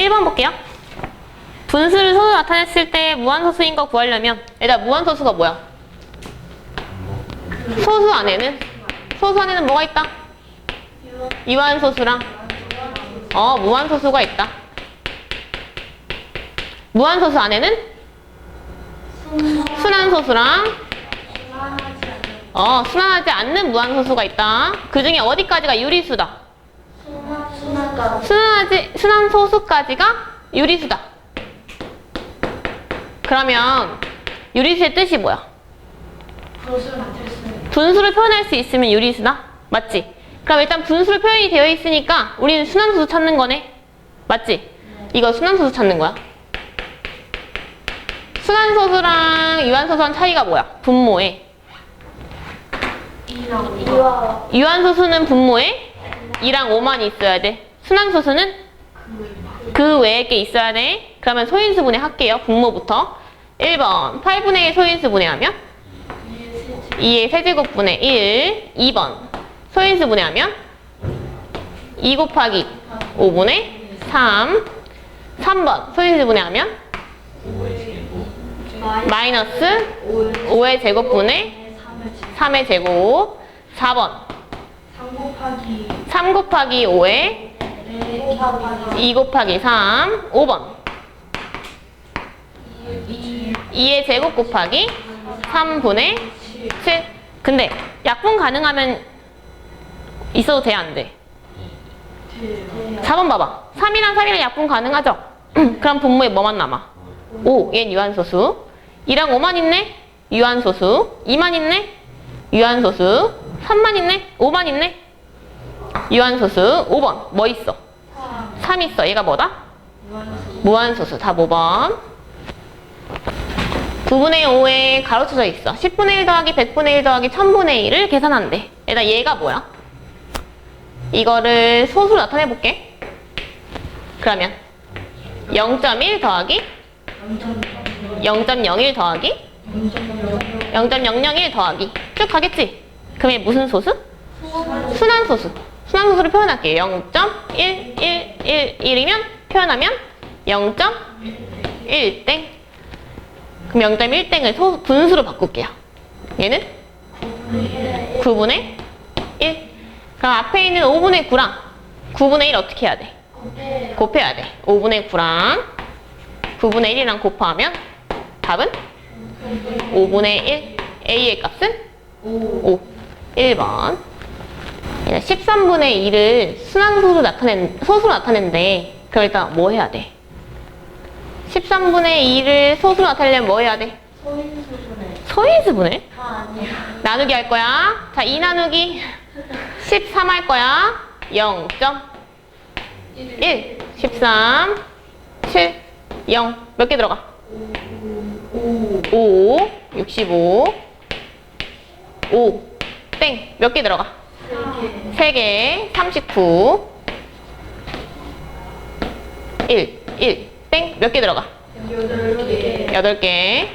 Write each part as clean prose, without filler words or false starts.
1번 볼게요. 분수를 소수로 나타냈을 때 무한소수인 거 구하려면 얘들아 무한소수가 뭐야? 소수 안에는 뭐가 있다? 유한소수랑 무한소수가 있다. 무한소수 안에는 순한소수랑 순환하지 않는 무한소수가 있다. 그 중에 어디까지가 유리수다? 순한소수까지가 유리수다. 그러면 유리수의 뜻이 뭐야? 분수를 표현할 수 있으면 유리수다? 맞지? 그럼 일단 분수로 표현이 되어 있으니까 우리는 순한소수 찾는 거네? 맞지? 이거 순한소수 찾는 거야. 순한소수랑 유한소수랑 차이가 뭐야? 분모에 유한소수는 분모에 2랑 5만 있어야 돼. 순한소수는 그 외에 게 있어야 돼. 그러면 소인수분해 할게요. 분모부터 1번 8분의 1 소인수분해하면 2의 세제곱분의 1. 2번 소인수분해하면 2 곱하기 5분의 3. 3번 소인수분해하면 마이너스 5의 제곱분의 3의 제곱. 4번 3 곱하기 5의 2 곱하기 3. 5번 2의 제곱 곱하기 3분의 7. 근데 약분 가능하면 있어도 돼, 안 돼? 4번 봐봐. 3이랑 3이랑 약분 가능하죠? 그럼 분모에 뭐만 남아? 5, 얘는 유한소수. 2랑 5만 있네? 유한소수. 2만 있네? 유한소수. 3만 있네? 5만 있네? 유한소수. 5번 뭐 있어? 3 있어. 얘가 뭐다? 무한소수. 답 5번. 9분의 5에 가로쳐져 있어. 10분의 1 더하기 100분의 1 더하기 1000분의 1을 계산한대. 얘가 뭐야? 이거를 소수로 나타내볼게. 그러면 0.1 더하기 0.01 더하기 0.001 더하기 쭉 가겠지? 그럼 얘 무슨 소수? 순한소수. 순한소수를 표현할게요. 0.1111이면 표현하면 0.1땡. 그럼 0.1땡을 분수로 바꿀게요. 얘는 9분의 1. 그럼 앞에 있는 5분의 9랑 9분의 1 어떻게 해야 돼? 곱해야 돼. 5분의 9랑 9분의 1이랑 곱하면 답은 5분의 1. A의 값은 5. 1번. 13분의 1을 순한소수로 소수로 나타낸대. 그럼 일단 뭐 해야 돼? 13분의 2를 소수로 나타내려면 뭐 해야 돼? 소인수분해? 나누기 할 거야. 자, 2 나누기 13 할 거야. 0.1 13 7 0 몇 개 들어가? 5 65 5 땡 몇 개 들어가? 3개 39 1 1 땡 몇 개 들어가? 8개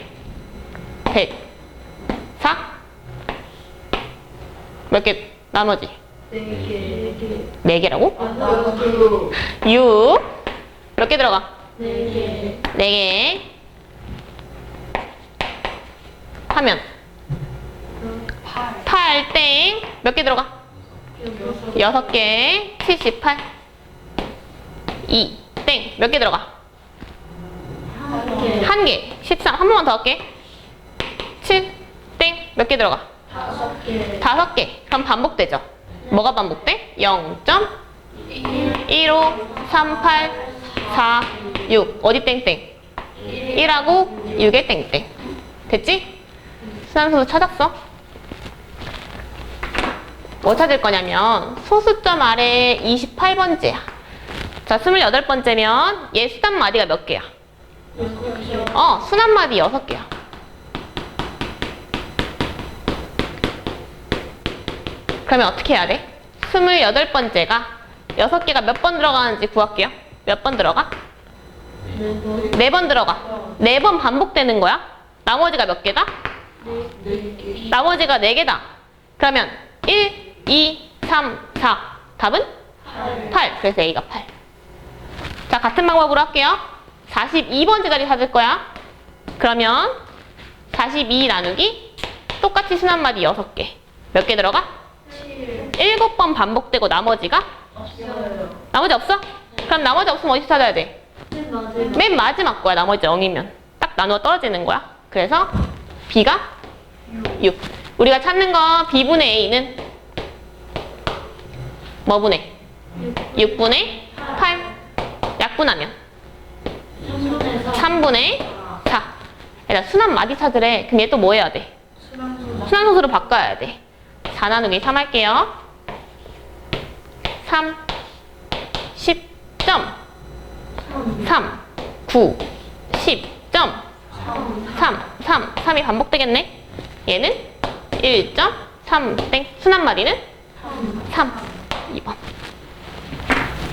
100 4 몇 개 나머지? 4개라고? 6 몇 개 들어가? 4개 하면 8 땡 몇 개 들어가? 6개 78 2 땡 몇 개 들어가? 1개 13 한 번만 더 할게 7 땡 몇 개 들어가? 5개 그럼 반복되죠? 뭐가 반복돼? 0.15 38 4 6 어디 땡땡? 1하고 6에 땡땡 됐지? 순한소수 찾았어? 뭐 찾을 거냐면 소수점 아래 28번째야. 자, 28번째면 얘 수단마디가 몇 개야? 순한마디 6개야. 그러면 어떻게 해야 돼? 28번째가 6개가 몇 번 들어가는지 구할게요. 몇 번 들어가? 4번 들어가. 4번 반복되는 거야. 나머지가 몇 개다? 나머지가 4개다. 그러면 1, 2, 3, 4. 답은? 8. 그래서 A가 8. 자, 같은 방법으로 할게요. 42번째 자리 찾을 거야. 그러면 42 나누기 똑같이 순한마디 6개. 몇 개 들어가? 7번 반복되고 나머지가? 없어요. 나머지 없어? 그럼 나머지 없으면 어디서 찾아야 돼? 맞아요. 맨 마지막 거야. 나머지 0이면. 딱 나누어 떨어지는 거야. 그래서 B가 6. 우리가 찾는 거 B분의 A는 뭐분의? 6분의 8. 약분하면 3분의 4. 얘들아, 순한 마디 찾으래. 그럼 얘 또 뭐 해야 돼? 순환소수로 바꿔야 돼. 4 나누기 3 할게요. 3, 10점. 3, 9, 10점. 3이 반복되겠네. 얘는 1.3 땡. 순한 마디는 3. 2번.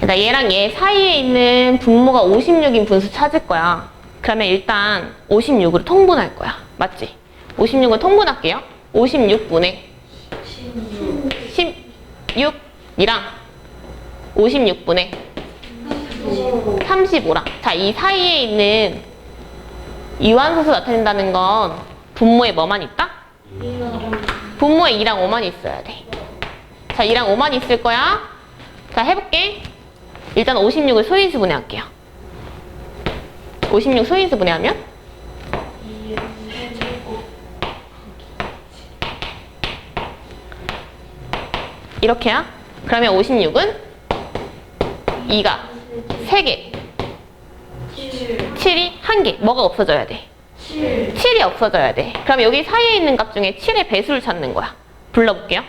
얘랑 얘 사이에 있는 분모가 56인 분수 찾을 거야. 그러면 일단 56으로 통분할 거야. 맞지? 56을 통분할게요. 56분의 16이랑 56분의 35랑. 자, 이 사이에 있는 이완소수 나타낸다는 건 분모에 뭐만 있다? 분모에 2랑 5만 있어야 돼. 자, 2랑 5만 있을 거야. 자, 해볼게. 일단 56을 소인수 분해할게요. 56 소인수 분해하면 이렇게야. 그러면 56은 2가 3개, 7이 1개. 뭐가 없어져야 돼? 7이 없어져야 돼. 그럼 여기 사이에 있는 값 중에 7의 배수를 찾는 거야. 불러볼게요.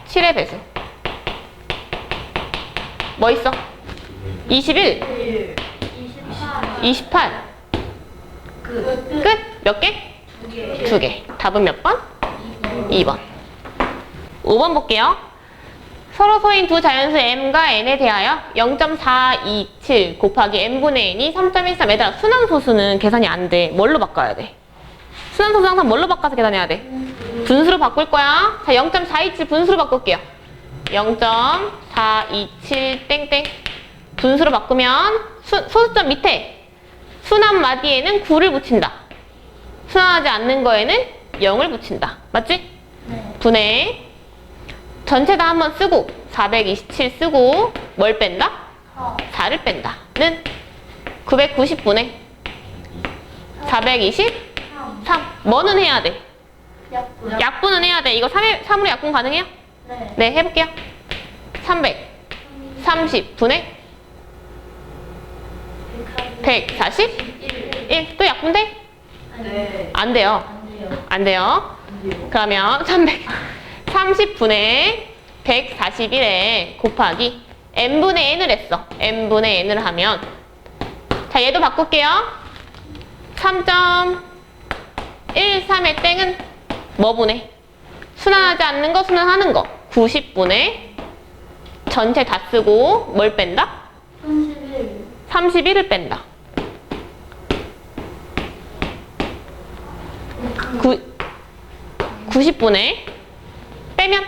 7의 배수. 뭐 있어? 21, 28. 끝? 몇 개? 2개. 답은 몇 번? 2번. 5번 볼게요. 서로 소인 두 자연수 m과 n에 대하여 0.427 곱하기 n분의 n이 3.13. 얘들아, 순환소수는 계산이 안 돼. 뭘로 바꿔야 돼? 순환소수 항상 뭘로 바꿔서 계산해야 돼? 분수로 바꿀 거야. 자, 0.427 분수로 바꿀게요. 0.427 땡땡. 분수로 바꾸면 소수점 밑에 순한 마디에는 9를 붙인다. 순환하지 않는 거에는 0을 붙인다. 맞지? 분해. 전체 다 한번 쓰고 427 쓰고 뭘 뺀다? 4를 뺀다. 는 990분의 423. 뭐는 해야 돼? 약분은 해야 돼. 이거 3으로 약분 가능해요? 네, 해볼게요. 330분의 141. 또 약분 돼? 안 돼요. 안 돼요. 그러면 330분의 141에 곱하기 n분의 n을 했어. n분의 n을 하면 자, 얘도 바꿀게요. 3.13의 땡은 뭐 분해? 순환하지 않는 거, 순환하는 거. 90분의 전체 다 쓰고 뭘 뺀다? 31을 뺀다. 90분의 빼면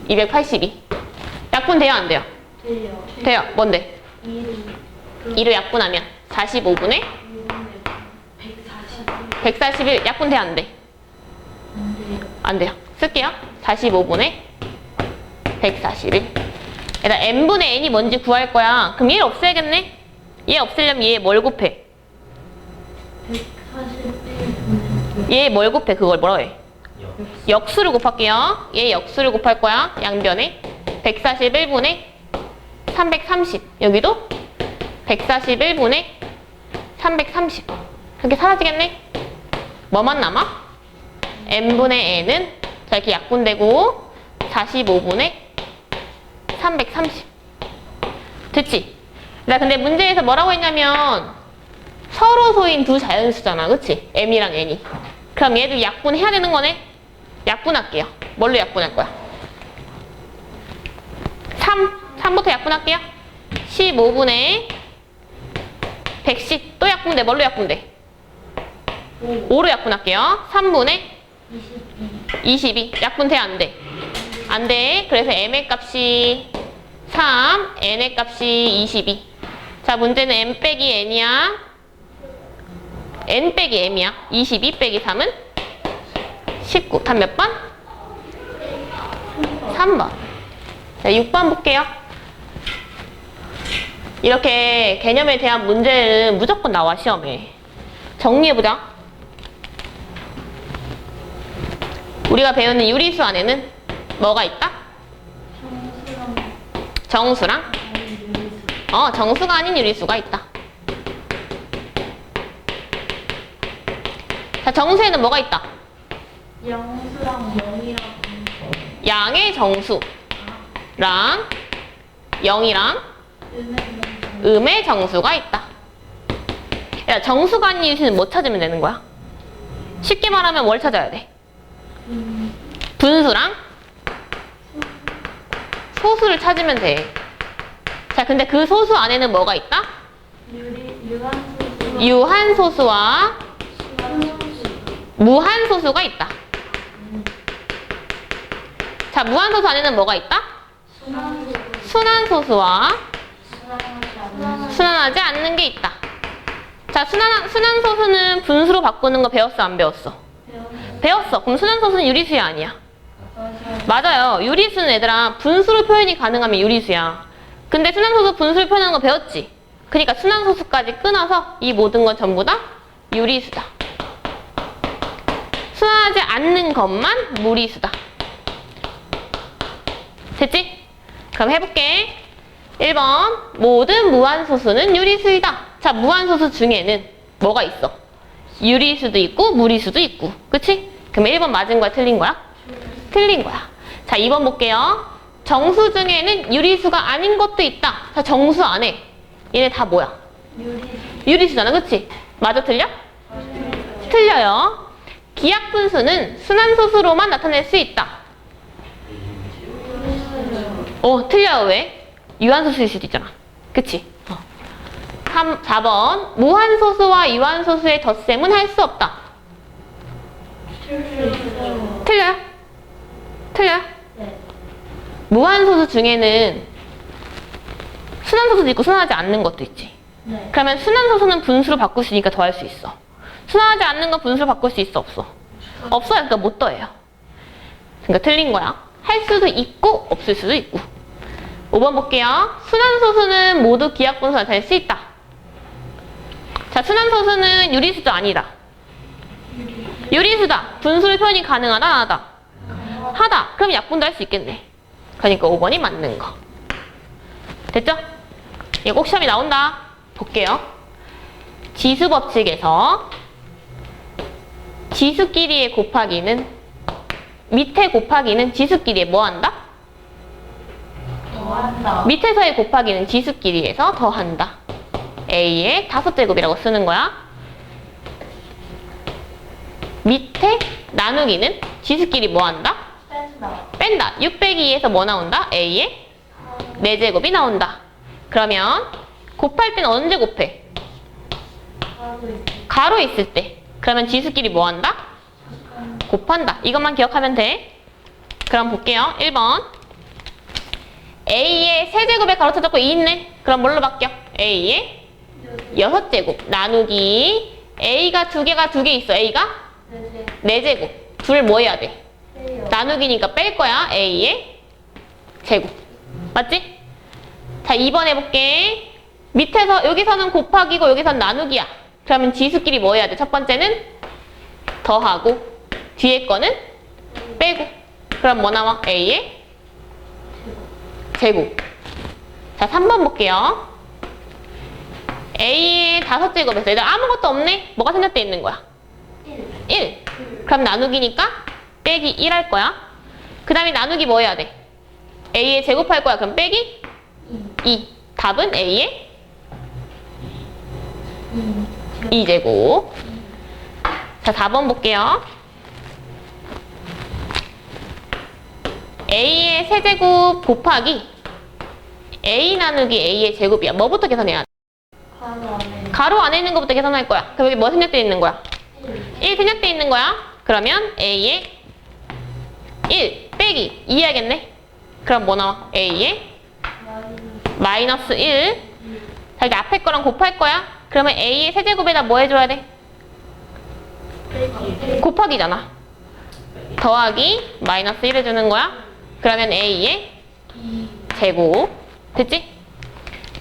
282. 약분 돼요, 안 돼요? 돼요. 뭔데? 2로 약분하면 45분의 141. 약분 돼, 안 돼? 안 돼요. 쓸게요. 45분의 141. 얘들아, n분의 n이 뭔지 구할 거야. 그럼 얘를 없애야겠네? 얘 없애려면 얘 뭘 곱해? 얘 뭘 곱해? 그걸 뭐라 해? 역수를 곱할게요. 얘 역수를 곱할 거야. 양변에 141분의 330. 여기도 141분의 330. 그렇게 사라지겠네? 뭐만 남아? n분의 n은 자, 이렇게 약분되고 45분의 330. 됐지? 나 근데 문제에서 뭐라고 했냐면 서로 소인 두 자연수잖아. 그치? m이랑 n이. 그럼 얘도 약분해야 되는 거네? 약분할게요. 뭘로 약분할 거야? 3부터 약분할게요. 15분의 110. 또 약분돼. 뭘로 약분돼? 5로 약분할게요. 3분의 22. 약분돼, 안 돼? 안 돼. 그래서 m의 값이 3, n의 값이 22. 자, 문제는 n 빼기 n이야. n 빼기 m이야. 22 빼기 3은 19. 답 몇 번? 3번. 자, 6번 볼게요. 이렇게 개념에 대한 문제는 무조건 나와, 시험에. 정리해보자. 우리가 배우는 유리수 안에는 뭐가 있다? 정수랑? 정수가 아닌 유리수가 있다. 자, 정수에는 뭐가 있다? 영수랑 영이랑 양의 정수랑 0이랑 음의 음의 정수가 있다. 야, 정수가 아닌 유리수는 뭐 찾으면 되는 거야? 쉽게 말하면 뭘 찾아야 돼? 분수랑 소수를 찾으면 돼. 자, 근데 그 소수 안에는 뭐가 있다? 유한소수 유한소수와 무한소수가 있다. 자, 무한소수 안에는 뭐가 있다? 순한소수와 순환하지 않는 게 있다. 자, 순환소수는 분수로 바꾸는 거 배웠어, 안 배웠어? 배웠어. 그럼 순환소수는 유리수야, 아니야? 맞아요. 유리수는 얘들아 분수로 표현이 가능하면 유리수야. 근데 순환소수 분수로 표현하는 거 배웠지? 그러니까 순환소수까지 끊어서 이 모든 건 전부 다 유리수다. 순환하지 않는 것만 무리수다. 됐지? 그럼 해볼게. 1번 모든 무한소수는 유리수이다. 자, 무한소수 중에는 뭐가 있어? 유리수도 있고 무리수도 있고. 그치? 그럼 1번 맞은 거야, 틀린 거야? 틀린 거야. 자, 2번 볼게요. 정수 중에는 유리수가 아닌 것도 있다. 자, 정수 안에 얘네 다 뭐야? 유리수잖아, 그치? 맞아, 틀려? 틀려요. 기하분수는 순환소수로만 나타낼 수 있다. 틀려요. 왜? 유한소수일 수도 있잖아. 그치? 4번 무한소수와 유한소수의 덧셈은 할 수 없다. 틀려요? 틀려요? 네. 무한소수 중에는 순환소수도 있고 순환하지 않는 것도 있지. 네. 그러면 순환소수는 분수로 바꿀 수 있으니까 더할 수 있어. 순환하지 않는 거 분수로 바꿀 수 있어, 없어? 없어요. 그러니까 못 더해요. 그러니까 틀린 거야. 할 수도 있고 없을 수도 있고. 5번 볼게요. 순환소수는 모두 기하분수가 될 수 있다. 자, 순환소수는 유리수도 아니다. 유리수다. 분수로 표현이 가능하다, 안 하다? 하다. 그럼 약분도 할 수 있겠네. 그러니까 5번이 맞는 거. 됐죠? 이거 꼭 시험이 나온다. 볼게요. 지수법칙에서 지수끼리의 곱하기는 밑에 곱하기는 지수끼리에 뭐 한다? 더한다. 밑에서의 곱하기는 지수끼리에서 더한다. A의 5제곱이라고 쓰는 거야. 밑에 나누기는 지수끼리 뭐 한다? 뺀다. 뺀다. 6 빼기 2에서 뭐 나온다? A의 4제곱이 나온다. 그러면 곱할 때는 언제 곱해? 하고 있어. 가로 있을 때. 그러면 지수끼리 뭐 한다? 곱한다. 이것만 기억하면 돼. 그럼 볼게요. 1번 A의 3제곱에 가로 쳐졌고 2 있네. 그럼 뭘로 바뀌어? A의 6제곱 나누기 A가 2개 있어. A가 네. 4제곱. 둘 뭐 해야 돼? 빼요. 나누기니까 뺄 거야. A의 제곱. 맞지? 자, 2번 해볼게. 밑에서 여기서는 곱하기고 여기서는 나누기야. 그러면 지수끼리 뭐 해야 돼? 첫 번째는 더하고 뒤에 거는 빼고. 그럼 뭐 나와? A의 제곱. 자, 3번 볼게요. A의 5제곱에서 얘들 아무것도 없네? 뭐가 생략돼 있는 거야? 1. 그럼 나누기니까 빼기 1 할 거야. 그 다음에 나누기 뭐 해야 돼? A의 제곱할 거야. 그럼 빼기 2. 답은 A의 2제곱. 자, 4번 볼게요. A의 세제곱 곱하기 A 나누기 A의 제곱이야. 뭐부터 계산해야 돼? 가로 안에 가로 안에 있는 것부터 계산할 거야. 그럼 여기 뭐 생략돼 있는 거야? 1 생략돼 있는 거야. 그러면 A의 1 빼기 2 해야겠네. 그럼 뭐 나와? A의 마이너스 1. 자, 여기 앞에 거랑 곱할 거야. 그러면 A의 세제곱에다 뭐 해줘야 돼? 곱하기잖아. 더하기 마이너스 1 해주는 거야. 그러면 A의 제곱. 됐지?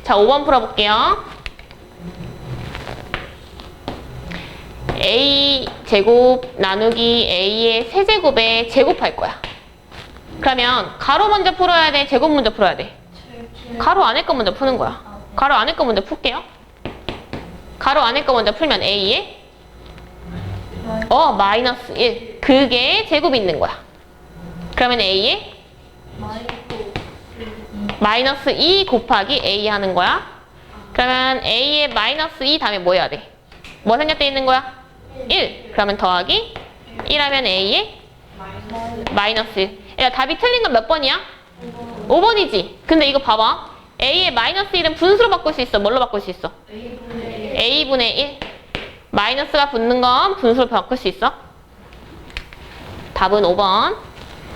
자, 5번 풀어볼게요. A 제곱 나누기 A의 세제곱에 제곱할 거야. 그러면 가로 먼저 풀어야 돼? 제곱 먼저 풀어야 돼? 가로 안에 거 먼저 푸는 거야. 가로 안에 거 먼저 풀게요. 가로 안에 거 먼저 풀면 A의 마이너스 1. 그게 제곱이 있는 거야. 그러면 A의 마이너스 2 곱하기 A 하는 거야. 그러면 A의 마이너스 2 다음에 뭐 해야 돼? 뭐 생략돼 있는 거야? 1. 그러면 더하기 1 하면 A의 마이너스 1. 야, 답이 틀린 건 몇 번이야? 5번이지. 근데 이거 봐봐. A의 마이너스 1은 분수로 바꿀 수 있어. 뭘로 바꿀 수 있어? A분의 1. 마이너스가 붙는 건 분수로 바꿀 수 있어. 답은 5번.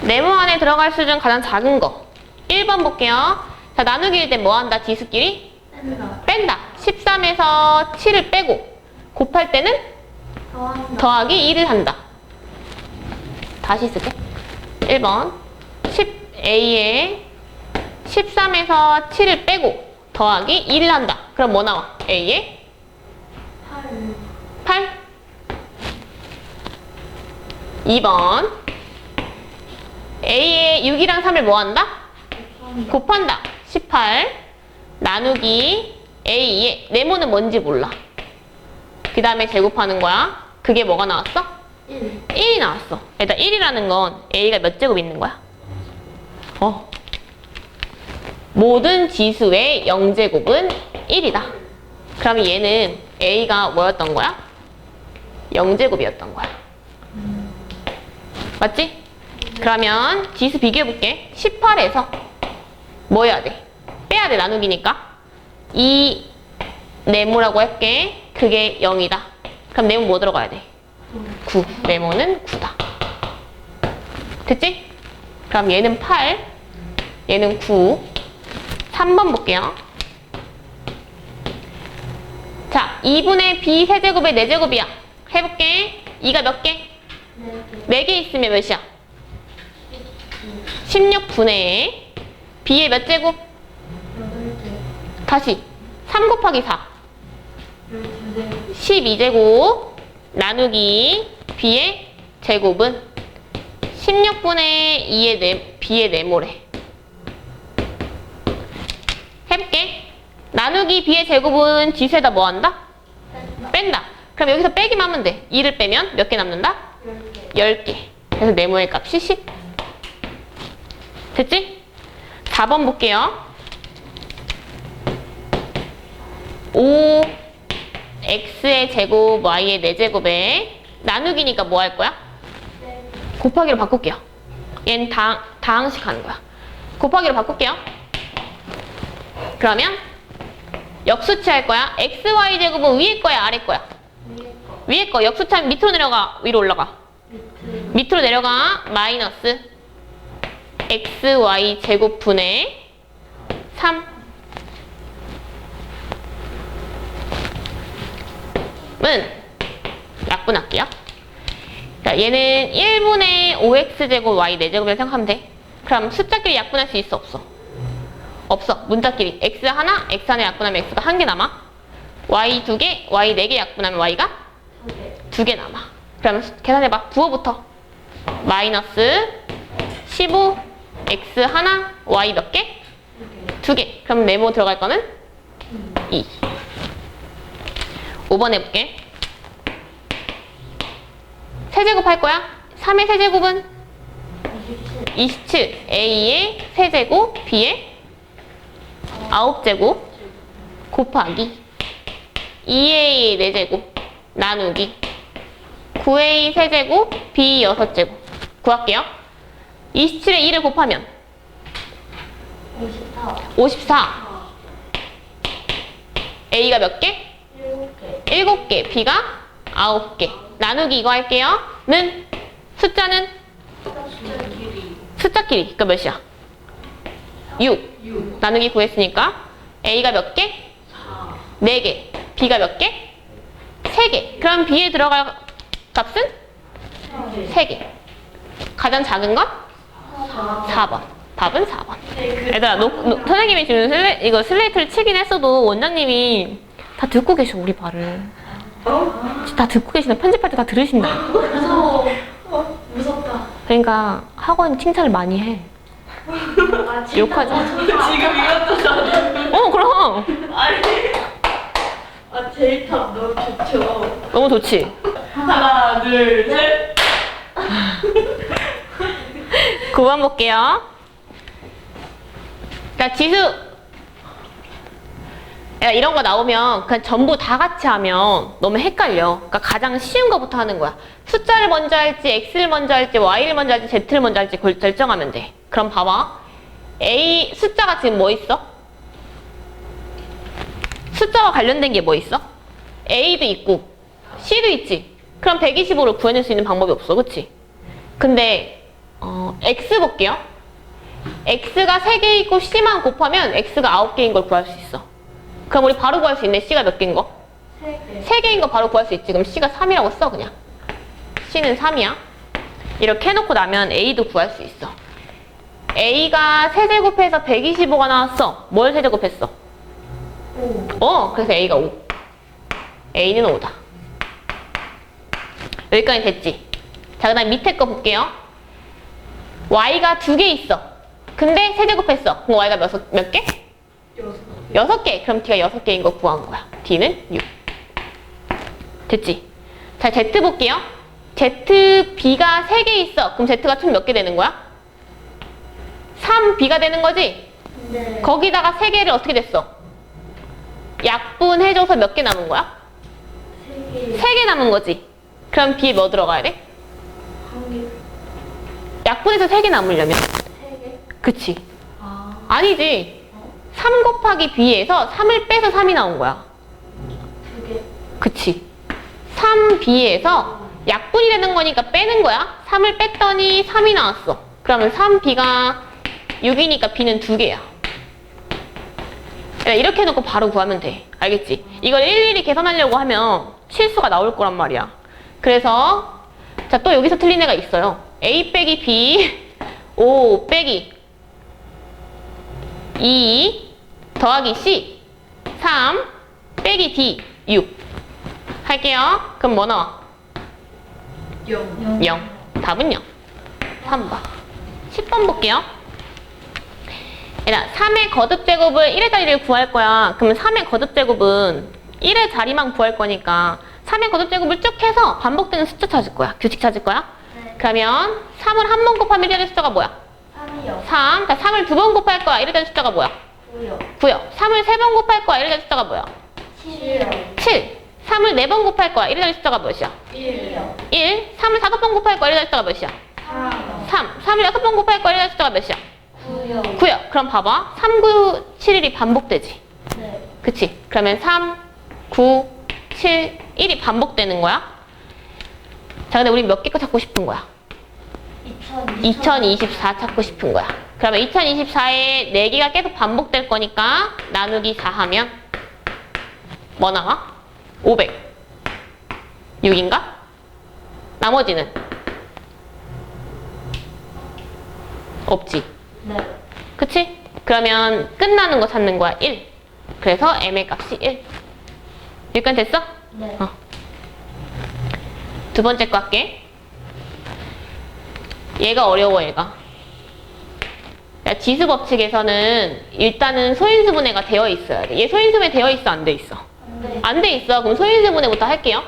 네모 안에 들어갈 수 중 가장 작은 거. 1번 볼게요. 자, 나누기일 때 뭐 한다? 지수끼리? 뺀다. 13에서 7을 빼고 곱할 때는 더하기 1을 한다. 다시 쓸게. 1번 10A에 13에서 7을 빼고 더하기 1을 한다. 그럼 뭐 나와? A에 8. 2번 A에 6이랑 3을 뭐 한다? 곱한다. 18 나누기 A에 네모는 뭔지 몰라. 그 다음에 제곱하는 거야. 그게 뭐가 나왔어? 1이 나왔어. 일단 1이라는 건 A가 몇 제곱 있는 거야? 모든 지수의 0제곱은 1이다. 그러면 얘는 A가 뭐였던 거야? 0제곱이었던 거야. 맞지? 그러면 지수 비교해볼게. 18에서 뭐 해야 돼? 빼야 돼. 나누기니까. 이 네모라고 할게. 그게 0이다. 그럼 네모 뭐 들어가야 돼? 9. 네모는 9다. 됐지? 그럼 얘는 8, 얘는 9. 3번 볼게요. 자, 2분의 B 세제곱에 4제곱이야. 해볼게. 2가 몇 개? 4개 있으면 몇이야? 16분의 B의 몇 제곱? 다시 3 곱하기 4 12제곱 나누기 B의 제곱은 16분의 2의 B의 네모래. 해볼게. 나누기 B의 제곱은 지수에다 뭐 한다? 뺀다. 그럼 여기서 빼기만 하면 돼. 2를 빼면 몇 개 남는다? 10개. 그래서 네모의 값이 10. 됐지? 4번 볼게요. 5x의 제곱 y의 4제곱에 나누기니까 뭐 할 거야? 곱하기로 바꿀게요. 얘는 다항식 하는 거야. 곱하기로 바꿀게요. 그러면 역수치 할 거야. xy 제곱은 위에 거야, 아래 거야? 위에 거. 역수치 하면 밑으로 내려가, 위로 올라가? 밑으로 내려가. 마이너스 xy 제곱분의 3은 약분할게요. 자, 얘는 1분의 5x제곱 y 4제곱이라고 생각하면 돼. 그럼 숫자끼리 약분할 수 있어, 없어? 없어. 문자끼리 x 하나, x 하나 약분하면 x가 1개 남아. y 2개, y 4개 약분하면 y가 2개 남아. 그러면 계산해봐. 부호부터 마이너스 15 x 하나, y 몇 개? 2개. 그럼 네모 들어갈 거는 2. 5번 해볼게. 세제곱 할 거야. 3의 세제곱은 27. A의 세제곱, B의 9제곱 곱하기 2A 4제곱 나누기 9A 세제곱, B 6제곱 구할게요. 27에 2를 곱하면 54. A가 몇 개? 7개. B가 9개. 나누기 이거 할게요. 는 숫자는? 숫자끼리. 그러니까 몇이야? 6. 나누기 구했으니까 A가 몇 개? 4개. B가 몇 개? 3개. 그럼 B에 들어갈 값은? 3개. 가장 작은 건? 4번. 답은 4번. 얘들아, 선생님이 지금 이거 슬레이트를 치긴 했어도 원장님이 다 듣고 계셔, 우리 말을. 다 듣고 계시나? 편집할 때 다 들으신다. 무서워. 무섭다. 그러니까 학원 칭찬을 많이 해. 아, 진짜 욕하지. 지금 이것도 나. 그럼. 아니. 아, 데이터 너무 좋죠. 너무 좋지? 하나, 둘, 셋. 9번 볼게요. 자, 지수. 야, 이런 거 나오면 그냥 전부 다 같이 하면 너무 헷갈려. 그러니까 가장 쉬운 거부터 하는 거야. 숫자를 먼저 할지, x를 먼저 할지, y를 먼저 할지, z를 먼저 할지 결정하면 돼. 그럼 봐봐. A 숫자가 지금 뭐 있어? 숫자와 관련된 게 뭐 있어? A도 있고 C도 있지. 그럼 125를 구해낼 수 있는 방법이 없어. 그치? 근데 X 볼게요. X가 3개 있고 C만 곱하면 X가 9개인 걸 구할 수 있어. 그럼 우리 바로 구할 수 있네. C가 몇 개인 거? 3개인 거 바로 구할 수 있지. 그럼 C가 3이라고 써 그냥. C는 3이야. 이렇게 해놓고 나면 A도 구할 수 있어. A가 세제곱해서 125가 나왔어. 뭘 세제곱했어? 5. 그래서 A가 5. A는 5다. 여기까지 됐지? 자, 그 다음 밑에 거 볼게요. Y가 2개 있어. 근데 세제곱했어. 그럼 Y가 몇 개? 6개. 그럼 D가 6개인 거 구한 거야. D는 6. 됐지? 자, Z 볼게요. ZB가 3개 있어. 그럼 Z가 총 몇 개 되는 거야? 3B가 되는 거지? 네. 거기다가 3개를 어떻게 됐어? 약분해줘서 몇 개 남은 거야? 3개. 3개 남은 거지? 그럼 B에 뭐 들어가야 돼? 1개. 약분해서 3개 남으려면? 3개. 그치? 아. 아니지. 3 곱하기 B에서 3을 빼서 3이 나온 거야. 2개. 그치? 3B에서 약분이 되는 거니까 빼는 거야. 3을 뺐더니 3이 나왔어. 그러면 3B가 6이니까 B는 2개야. 이렇게 해놓고 바로 구하면 돼. 알겠지? 이걸 일일이 계산하려고 하면 실수가 나올 거란 말이야. 그래서 자, 또 여기서 틀린 애가 있어요. A 빼기 B 5 빼기 2 더하기 C 3 빼기 D 6 할게요. 그럼 뭐 나와? 0. 0. 답은 0. 3번. 10번 볼게요. 얘들아, 3의 거듭제곱을 1의 자리를 구할 거야. 그러면 3의 거듭제곱은 1의 자리만 구할 거니까 3의 거듭제곱을 쭉 해서 반복되는 숫자 찾을 거야. 규칙 찾을 거야. 네. 그러면 3을 한 번 곱하면 1이 되는 숫자가 뭐야? 3이요. 3. 자, 3을 두 번 곱할 거야. 1이 되는 숫자가 뭐야? 9요. 9요. 3을 세 번 곱할 거야. 1이 되는 숫자가 뭐야? 7이요. 7. 3을 네 번 곱할 거야. 1이 되는 숫자가 몇이야? 1이요. 1. 3을 5번 곱할 거야. 1이 되는 숫자가 몇이야? 3이요. 3. 3을 6번 곱할 거야. 1이 되는 숫자가 몇이야? 9요. 9요. 그럼 봐봐. 3, 9, 7일이 반복되지. 네. 그치? 그러면 3, 9, 7, 1이 반복되는 거야. 자, 근데 우리 몇 개 거 찾고 싶은 거야? 2024 찾고 싶은 거야. 그러면 2024에 4개가 계속 반복될 거니까 나누기 4 하면 뭐 나와? 500. 6인가? 나머지는? 없지. 네. 그치? 그러면 끝나는 거 찾는 거야. 1. 그래서 m의 값이 1. 여기까지 됐어? 네. 두 번째 거 할게. 얘가 어려워, 얘가. 야, 지수 법칙에서는 일단은 소인수분해가 되어 있어야 돼. 얘 소인수분해 되어 있어, 안 돼 있어? 네. 안 돼 있어. 그럼 소인수분해부터 할게요.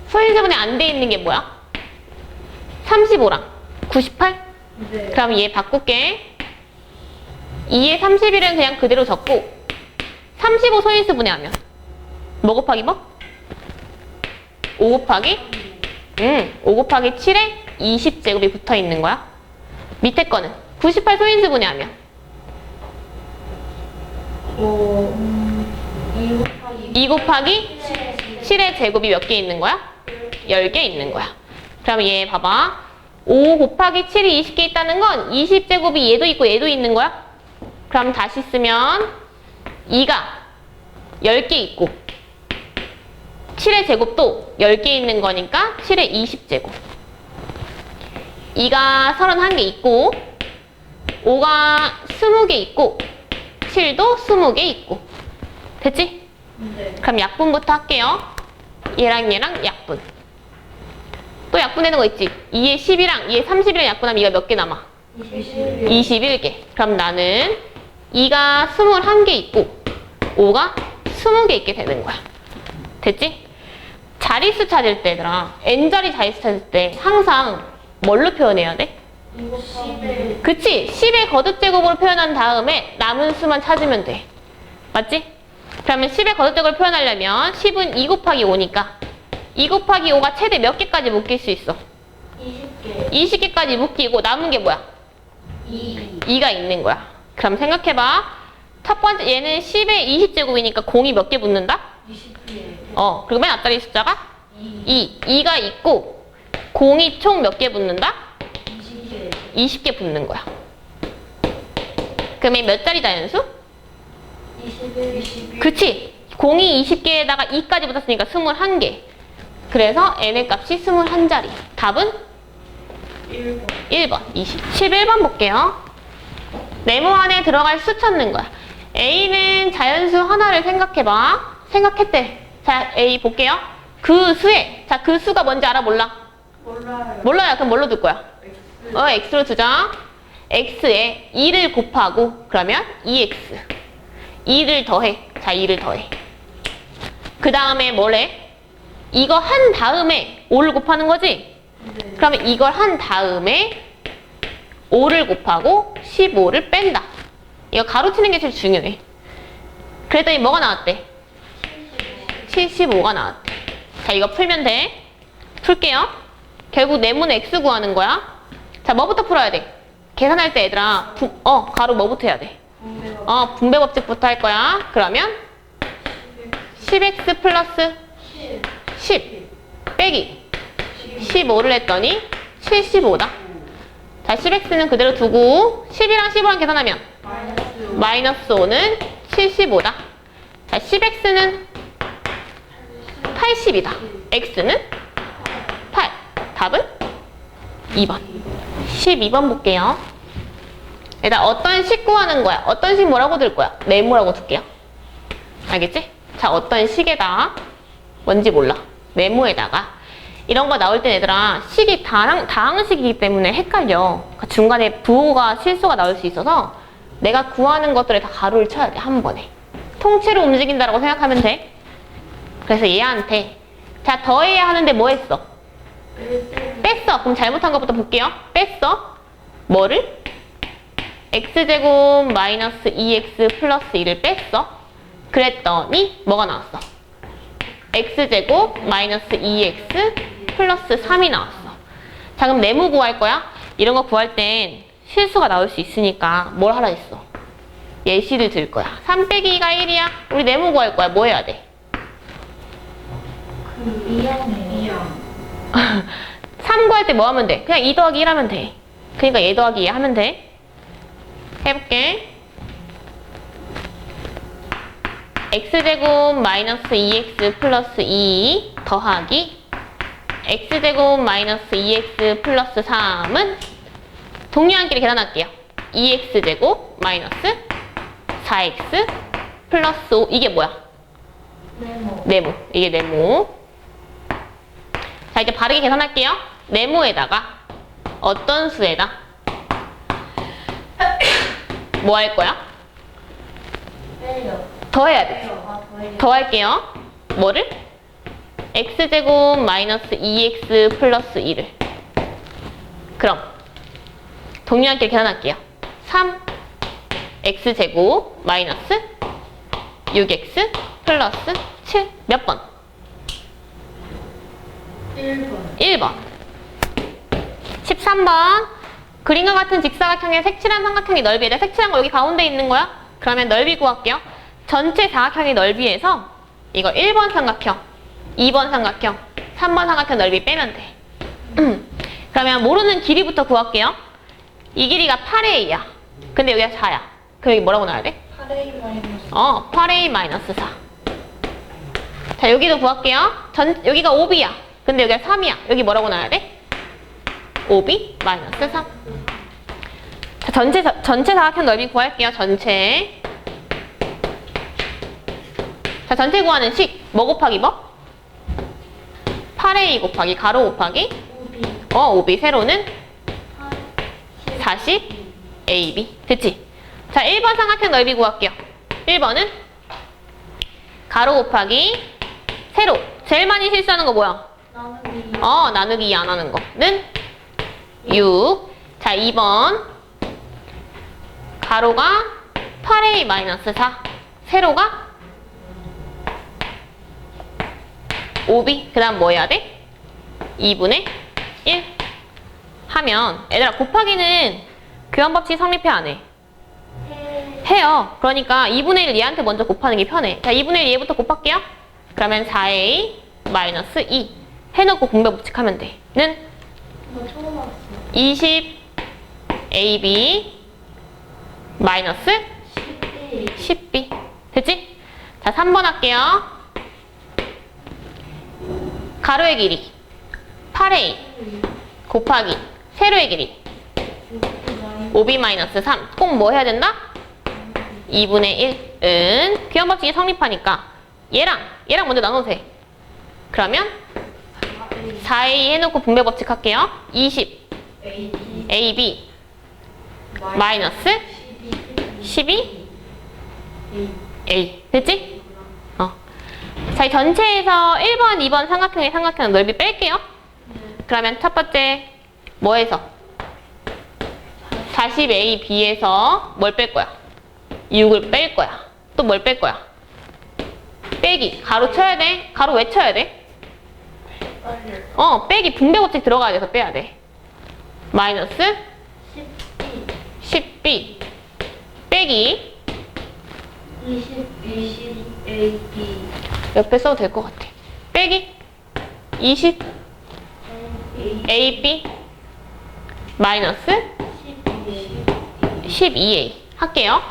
소인수분해 안 돼 있는 게 뭐야? 35랑 98? 네. 그럼 얘 바꿀게. 2에 31은 그냥 그대로 적고 35 소인수분해 하면 뭐 곱하기 뭐? 5 곱하기? 5 곱하기 7에 20제곱이 붙어 있는 거야. 밑에 거는 98 소인수분해 하면 2 곱하기 7의 제곱이 몇 개 있는 거야? 10개 있는 거야. 그럼 얘 봐봐. 5 곱하기 7이 20개 있다는 건 20제곱이 얘도 있고 얘도 있는 거야? 그럼 다시 쓰면 2가 10개 있고 7의 제곱도 10개 있는 거니까 7의 20제곱. 2가 31개 있고 5가 20개 있고 7도 20개 있고. 됐지? 네. 그럼 약분부터 할게요. 얘랑 얘랑 약분. 또 약분되는 거 있지? 2에 10이랑 2에 30이랑 약분하면 2가 몇 개 남아? 21개. 그럼 나는 2가 21개 있고 5가 20개 있게 되는 거야. 됐지? 자릿수 찾을 때 얘들아, n자리 자릿수 찾을 때 항상 뭘로 표현해야 돼? 11. 그치? 10의 거듭제곱으로 표현한 다음에 남은 수만 찾으면 돼. 맞지? 그러면 10의 거듭제곱을 표현하려면 10은 2 곱하기 5니까 2 곱하기 5가 최대 몇 개까지 묶일 수 있어? 20개. 20개까지 묶이고 남은 게 뭐야? 2. 2가 있는 거야. 그럼 생각해봐. 첫 번째 얘는 10의 20제곱이니까 공이 몇 개 붙는다? 20개. 그리고 맨 앞자리 숫자가 2. 2가 있고 공이 총 몇 개 붙는다? 20개. 20개 붙는 거야. 그러면 몇 자리 자연수? 21. 21. 그치? 공이 20개에다가 2까지 붙었으니까 21개. 그래서 n의 값이 21자리. 답은 1번. 1번. 11번 볼게요. 네모 안에 들어갈 수 찾는 거야. a는 자연수 하나를 생각해봐. 생각했대. 자, a 볼게요. 그 수에, 자, 그 수가 뭔지 알아? 몰라? 몰라요. 몰라요. 그럼 뭘로 둘 거야? X. x로 두자. x에 2를 곱하고 그러면 2x. 2를 더해. 자, 2를 더해. 그 다음에 뭐래? 이거 한 다음에 5를 곱하는 거지? 네. 그러면 이걸 한 다음에 5를 곱하고 15를 뺀다. 이거 가로치는 게 제일 중요해. 그랬더니 뭐가 나왔대? 75가 나왔대. 자, 이거 풀면 돼. 풀게요. 결국 네모는 x 구하는 거야. 자, 뭐부터 풀어야 돼? 계산할 때 얘들아, 가로 뭐부터 해야 돼? 분배 법칙부터 할 거야. 그러면 10x 플러스 10 빼기 15를 했더니 75다. 자, 10x는 그대로 두고 10이랑 15랑 계산하면 마이너스 5는 75다. 자, 10x는 80이다. x는 8. 답은 2번. 12번 볼게요. 일단 어떤 식 구하는 거야? 어떤 식 뭐라고 들 거야? 네모라고 둘게요. 알겠지? 자, 어떤 식에다 뭔지 몰라. 네모에다가 이런 거 나올 때 얘들아 식이 다항식이기 때문에 헷갈려. 그러니까 중간에 부호가 실수가 나올 수 있어서 내가 구하는 것들에 다 가로를 쳐야 돼. 한 번에. 통째로 움직인다라고 생각하면 돼. 그래서 얘한테 자, 더해야 하는데 뭐 했어? 뺐어. 그럼 잘못한 것부터 볼게요. 뺐어. 뭐를? x제곱 마이너스 2x 플러스 1을 뺐어. 그랬더니 뭐가 나왔어? x제곱 마이너스 2x 플러스 3이 나왔어. 자, 그럼 네모 구할 거야? 이런 거 구할 땐 실수가 나올 수 있으니까 뭘 하라 했어? 예시를 들 거야. 3 빼기 2가 1이야. 우리 네모 구할 거야. 뭐 해야 돼? 그 2형이요. 3 구할 때 뭐 하면 돼? 그냥 2 더하기 1 하면 돼. 그러니까 얘 더하기 얘 하면 돼. 해볼게. x제곱 마이너스 2x 플러스 2 더하기 x제곱 마이너스 2x 플러스 3은 동량끼리 계산할게요. 2x제곱 마이너스 4x 플러스 5. 이게 뭐야? 네모. 네모. 이게 네모. 자, 이제 바르게 계산할게요. 네모에다가 어떤 수에다 뭐 할 거야? 빼요. 더해야 돼. 빼요. 더해요. 더할게요. 뭐를? x제곱 마이너스 2x 플러스 2를. 그럼 동량끼리 계산할게요. 3 x제곱 마이너스 6x 플러스 7 몇 번? 1번. 1번. 13번. 그림과 같은 직사각형의 색칠한 삼각형의 넓이에다 색칠한 거 여기 가운데 있는 거야? 그러면 넓이 구할게요. 전체 사각형의 넓이에서 이거 1번 삼각형, 2번 삼각형, 3번 삼각형 넓이 빼면 돼. 그러면 모르는 길이부터 구할게요. 이 길이가 8A야. 근데 여기가 4야. 그럼 여기 뭐라고 나와야 돼? 8A 마이너스 8A 마이너스 4. 자, 여기도 구할게요. 여기가 5B야. 근데 여기가 3이야. 여기 뭐라고 나와야 돼? 5B 마이너스 3. 자, 전체 사각형 넓이 구할게요. 전체. 자, 전체 구하는 식. 뭐 곱하기 뭐? 8A 곱하기 가로 곱하기 5B 5B 세로는 40AB. 됐지? 자, 1번 삼각형 넓이 구할게요. 1번은 가로 곱하기 세로. 제일 많이 실수하는 거 뭐야? 나누기 나누기 2 안 하는 거는 6. 자, 2번 가로가 8A 마이너스 4. 세로가 5B. 그 다음 뭐 해야 돼? 2분의 1 하면 얘들아 곱하기는 교환법칙 성립해 안 해? 해요. 그러니까 2분의 1 얘한테 먼저 곱하는 게 편해. 자, 2분의 1 얘부터 곱할게요. 그러면 4A 마이너스 2 해놓고 공배법칙 하면 돼. 는 너 처음 왔어 20AB 마이너스 10A 10B. 됐지? 자, 3번 할게요. 가로의 길이 8A 곱하기 세로의 길이 5B 마이너스 3. 꼭 뭐 해야 된다? 2분의 1은 귀환법칙이 성립하니까 얘랑 먼저 나눠도 돼. 그러면 4A 해놓고 분배법칙 할게요. 20 AB 마이너스 12 A. 됐지? 자, 이 전체에서 1번, 2번 삼각형의 삼각형 넓이 뺄게요. 그러면 첫 번째 뭐에서? 40AB에서 뭘 뺄 거야? 6을 뺄 거야. 또 뭘 뺄 거야? 빼기. 가로 쳐야 돼. 가로 왜 쳐야 돼? 빼기. 분배법칙 들어가야 돼서 빼야 돼. 마이너스 10B 빼기 20AB 옆에 써도 될 것 같아. 빼기 20 AB 마이너스 12A 할게요.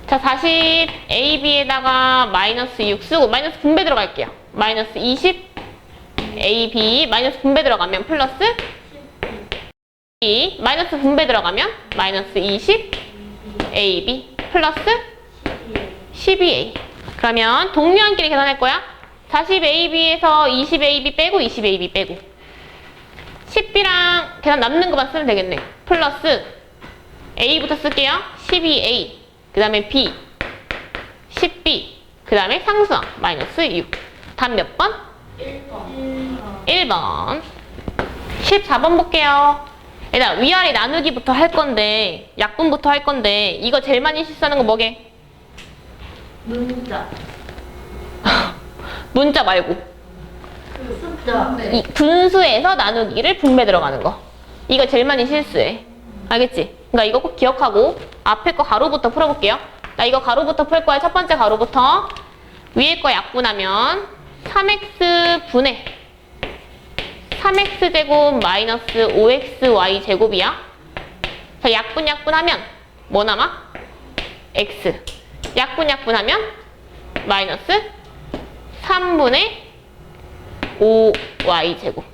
자, 40AB에다가 마이너스 6 쓰고 마이너스 분배 들어갈게요. 마이너스 20 AB 마이너스 분배 들어가면 플러스 2 마이너스 분배 들어가면 마이너스 20 AB 플러스 12A. 그러면 동류한끼리 계산할 거야. 40AB에서 20AB 빼고 20AB 빼고 10B랑 계산 남는 것만 쓰면 되겠네. 플러스 A부터 쓸게요. 12A 그 다음에 B 10B 그 다음에 상수항 마이너스 6. 답 몇 번? 1번. 14번 볼게요. 얘들아 위아래 나누기부터 할 건데 약분부터 할 건데 이거 제일 많이 실수하는 거 뭐게? 문자 문자 말고 숫자 이 분수에서 나누기를 분배 들어가는 거. 이거 제일 많이 실수해. 알겠지? 그러니까 이거 꼭 기억하고 앞에 거 가로부터 풀어볼게요. 나 이거 가로부터 풀 거야. 첫 번째 가로부터 위에 거 약분하면 3x 분의 3x제곱 마이너스 5xy 제곱이야. 자, 약분하면 뭐 남아? x. 약분하면 마이너스 3분의 5y 제곱.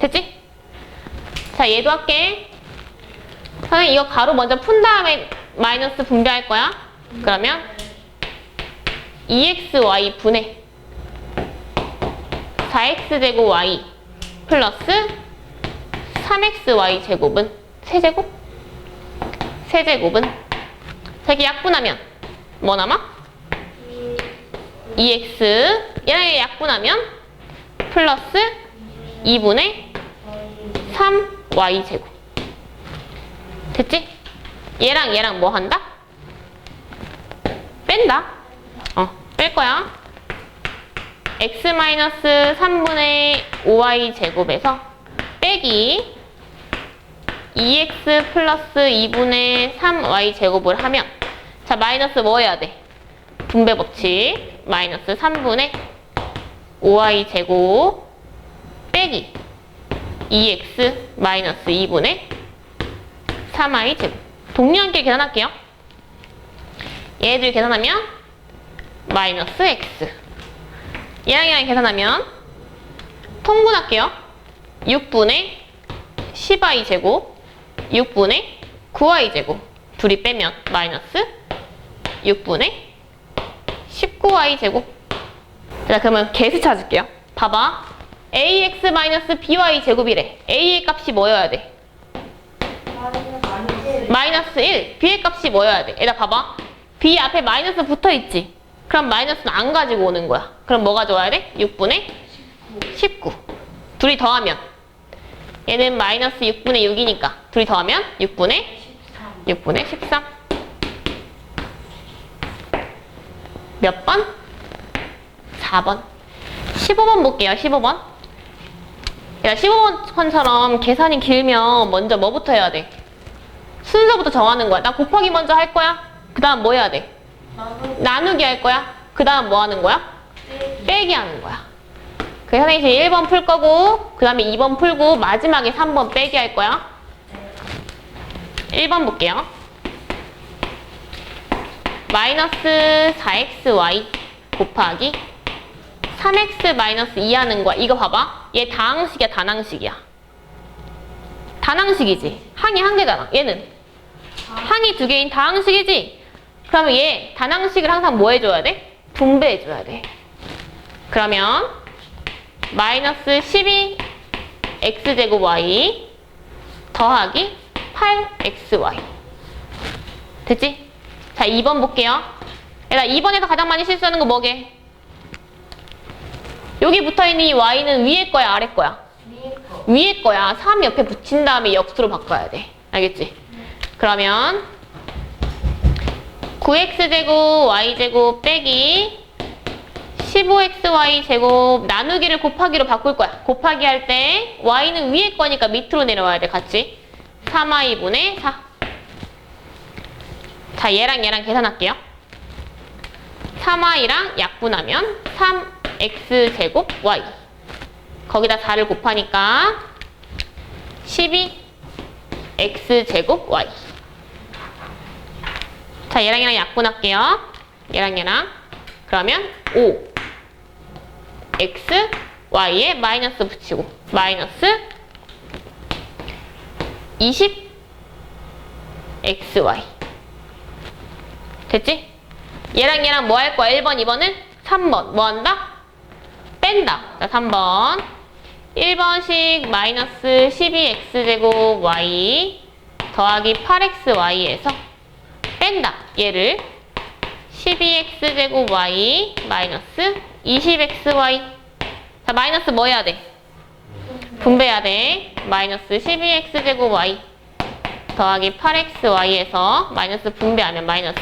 됐지? 자, 얘도 할게. 선생님 이거 가로 먼저 푼 다음에 마이너스 분배할 거야. 그러면 2xy 분의 4x제곱 y 플러스 3xy 제곱은 세제곱? 세제곱은 자, 이렇게 약분하면 뭐 남아? 2x 얘랑 얘 약분하면 플러스 2분의 3y 제곱. 됐지? 얘랑 뭐 한다? 뺀다. 뺄 거야. x-3분의 5y 제곱에서 빼기 2x 플러스 2분의 3y 제곱을 하면 자, 마이너스 뭐 해야 돼? 분배 법칙. 마이너스 3분의 5y 제곱 빼기 2x 마이너스 2분의 3y 제곱. 동류한끼리 계산할게요. 얘들 계산하면 마이너스 x. 얘랑 계산하면 통분할게요. 6분의 10y 제곱 6분의 9y 제곱 둘이 빼면 마이너스 6분의 19y 제곱. 자, 그러면 개수 찾을게요. 봐봐. ax-by 제곱이래. a의 값이 뭐여야 돼? 마이너스 1. b의 값이 뭐여야 돼? 얘들아 봐봐. b 앞에 마이너스 붙어있지? 그럼 마이너스는 안 가지고 오는 거야. 그럼 뭐 가져와야 돼? 6분의 19. 둘이 더하면 얘는 마이너스 6분의 6이니까 둘이 더하면 6분의 13. 몇 번? 4번. 15번 볼게요. 15번. 야, 15번처럼 계산이 길면 먼저 뭐부터 해야 돼? 순서부터 정하는 거야. 나 곱하기 먼저 할 거야. 그 다음 뭐 해야 돼? 나누기 할 거야. 그 다음 뭐 하는 거야? 빼기 하는 거야. 그 선생님이 1번 풀 거고 그 다음에 2번 풀고 마지막에 3번 빼기 할 거야. 1번 볼게요. 마이너스 4xy 곱하기 3x 마이너스 2 하는 거야. 이거 봐봐. 얘 다항식이야, 다항식이야. 다항식이지. 항이 한 개잖아. 얘는 항이 두 개인 다항식이지. 그러면 얘 다항식을 항상 뭐 해줘야 돼? 분배해줘야 돼. 그러면 마이너스 12x제곱 y 더하기 8xy 됐지? 자, 2번 볼게요. 얘들아, 2번에서 가장 많이 실수하는 거 뭐게? 여기 붙어있는 이 y는 위에 거야, 아래 거야? 위에 거야. 3 옆에 붙인 다음에 역수로 바꿔야 돼. 알겠지? 그러면 9x제곱 y제곱 빼기 15xy 제곱 나누기를 곱하기로 바꿀 거야. 곱하기 할 때 y는 위에 거니까 밑으로 내려와야 돼. 같이 3y분의 4. 자, 얘랑 계산할게요. 3y랑 약분하면 3x제곱 y 거기다 4를 곱하니까 12x제곱 y. 자, 얘랑 약분할게요. 얘랑 그러면 5x y에 마이너스 붙이고 마이너스 20xy 됐지? 얘랑 뭐 할 거야? 1번, 2번은? 3번 뭐 한다? 뺀다. 자, 3번 1번씩 마이너스 12x제곱 y 더하기 8xy에서 뺀다. 얘를 12x제곱 y 마이너스 20xy. 자, 마이너스 뭐 해야 돼? 분배해야 돼. 마이너스 12x제곱 y 더하기 8xy에서 마이너스 분배하면 마이너스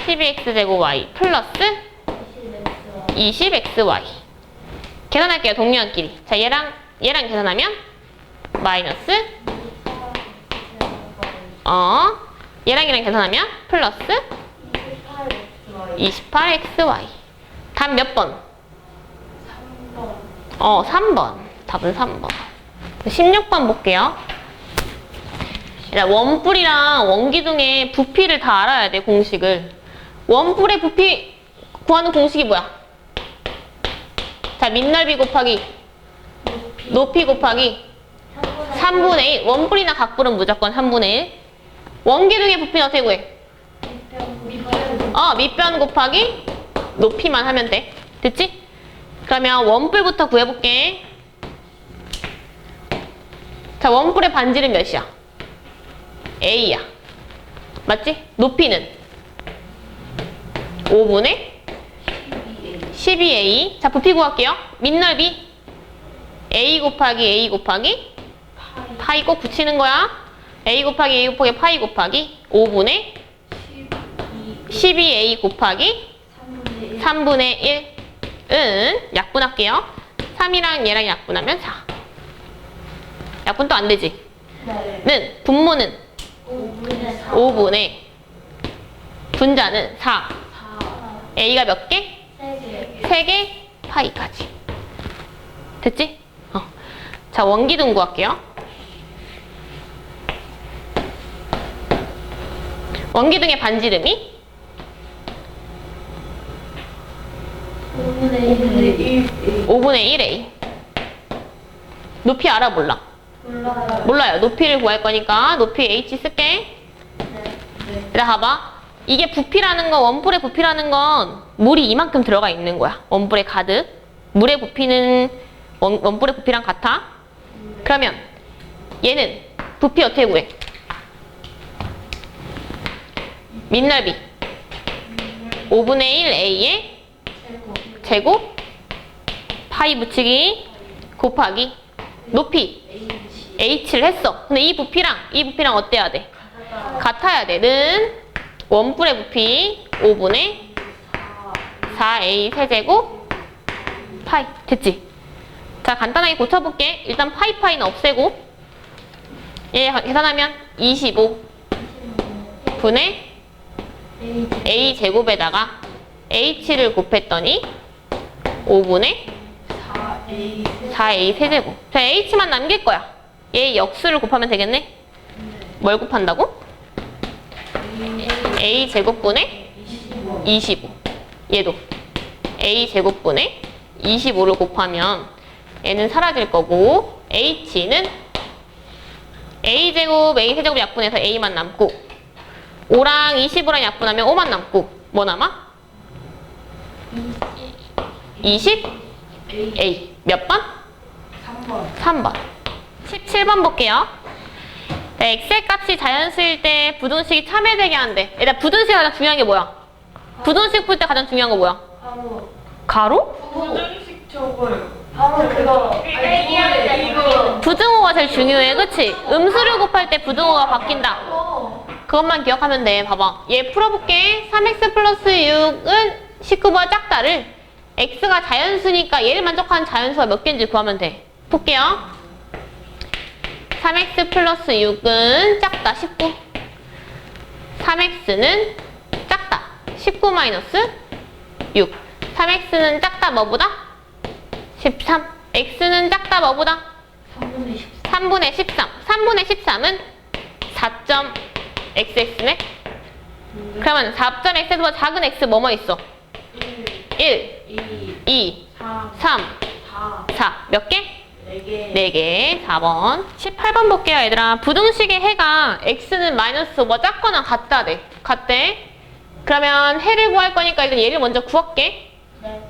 12x제곱 y 플러스 20xy. 계산할게요. 동료한끼리. 자, 얘랑 계산하면 마이너스 얘랑 계산하면 플러스 28xy. 답 몇 번? 3번. 답은 3번. 16번 볼게요. 원뿔이랑 원기둥의 부피를 다 알아야 돼, 공식을. 원뿔의 부피 구하는 공식이 뭐야? 자, 밑넓이 곱하기 높이 곱하기 3분의 1. 원뿔이나 각뿔은 무조건 3분의 1. 원기둥의 부피는 어떻게 구해? 밑변 곱하기 높이만 하면 돼. 됐지? 그러면 원뿔부터 구해볼게. 자, 원뿔의 반지름 몇이야? A야. 맞지? 높이는 5분의 12A. 자, 부피 구할게요. 밑넓이 A 곱하기 파이 꼭 붙이는 거야. A 곱하기 파이 곱하기 5분의 12A 곱하기 3분의 1은 약분할게요. 3이랑 얘랑 약분하면 4. 약분 또 안 되지? 는 분모는 5분의 분자는 4. A가 몇 개? 3개 파이까지. 됐지? 자, 원기둥 구할게요. 원기둥의 반지름이 5분의 1. 5분의 1a. 높이 알아 몰라? 몰라요. 몰라요. 높이를 구할 거니까 높이 h 쓸게. 네. 얘들아 봐봐. 이게 부피라는 건, 원뿔의 부피라는 건 물이 이만큼 들어가 있는 거야. 원뿔에 가득. 물의 부피는 원뿔의 부피랑 같아. 그러면 얘는 부피 어떻게 구해? 밑넓이 5분의 1a의 제곱 파이 붙이기 곱하기 높이 h를 했어. 근데 이 부피랑 어때야 돼? 같아야 돼. 는 원뿔의 부피 5분의 4a 세제곱 파이. 됐지? 자, 간단하게 고쳐볼게. 일단 파이는 없애고 얘 계산하면 25분의 a 제곱에다가 h를 곱했더니 5분의 4a 세제곱. 자, h만 남길 거야. 얘 역수를 곱하면 되겠네? 뭘 곱한다고? a 제곱분의 25. 얘도 a 제곱분의 25를 곱하면 얘는 사라질 거고 h는 a 제곱, a 세제곱 약분해서 a만 남고 5랑 25랑 약분하면 5만 남고 뭐 남아? 20a. 몇 번? 3번. 3번. 17번 볼게요. 네, 엑셀 값이 자연수일 때 부등식이 참여되게 하는데 일단 부등식이 가장 중요한 게 뭐야? 부등식 풀 때 가장 중요한 거 뭐야? 바로. 가로? 부등식 적어요. 바로 그거. 이거. 부등호가 제일 중요해, 그치? 음수를 곱할 때 부등호가 바뀐다. 그것만 기억하면 돼. 봐봐. 얘 풀어볼게. 3x 플러스 6은 19보다 작다를 x가 자연수니까 얘를 만족하는 자연수가 몇 개인지 구하면 돼. 볼게요. 3x 플러스 6은 작다. 19. 3x는 작다. 19 마이너스 6. 3x는 작다. 뭐보다? 13. x는 작다. 뭐보다? 3분의 14. 3분의 13. 3분의 13은 4.xx네? 그러면 4.x보다 작은 x 뭐뭐 있어? 1, 2, 3, 4. 몇 개? 4개. 4개. 4번. 18번 볼게요, 얘들아. 부등식의 해가 x는 마이너스 뭐 작거나 같다 돼. 같대. 그러면 해를 구할 거니까 일단 얘를 먼저 구할게. 네.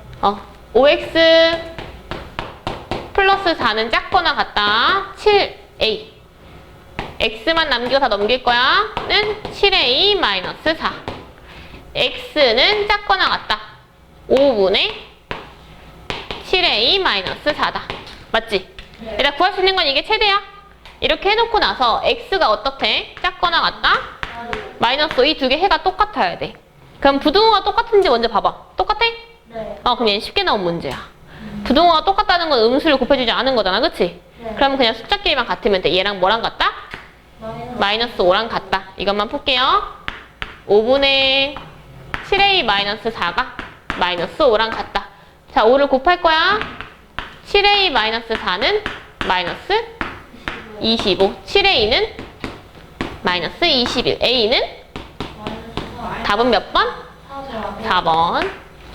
5x 플러스 4는 작거나 같다. 7a. x만 남기고 다 넘길 거야. 는 7a 마이너스 4. x는 작거나 같다. 5분의 7a 마이너스 4다. 맞지? 네. 일단 구할 수 있는 건 이게 최대야. 이렇게 해놓고 나서 x가 어떻대? 작거나 같다? 마이너스 5. 이 두 개 해가 똑같아야 돼. 그럼 부등호가 똑같은지 먼저 봐봐. 똑같아? 네. 그럼 얘는 쉽게 나온 문제야. 부등호가 똑같다는 건 음수를 곱해주지 않은 거잖아, 그치? 네. 그러면 그냥 숫자끼리만 같으면 돼. 얘랑 뭐랑 같다? 마이너스 5랑 같다. 이것만 풀게요. 5분의 7a 마이너스 4가 마이너스 5랑 같다. 자, 5를 곱할 거야. 7a 마이너스 4는 마이너스 25. 7a는 마이너스 21. a는 답은 몇 번? 4번.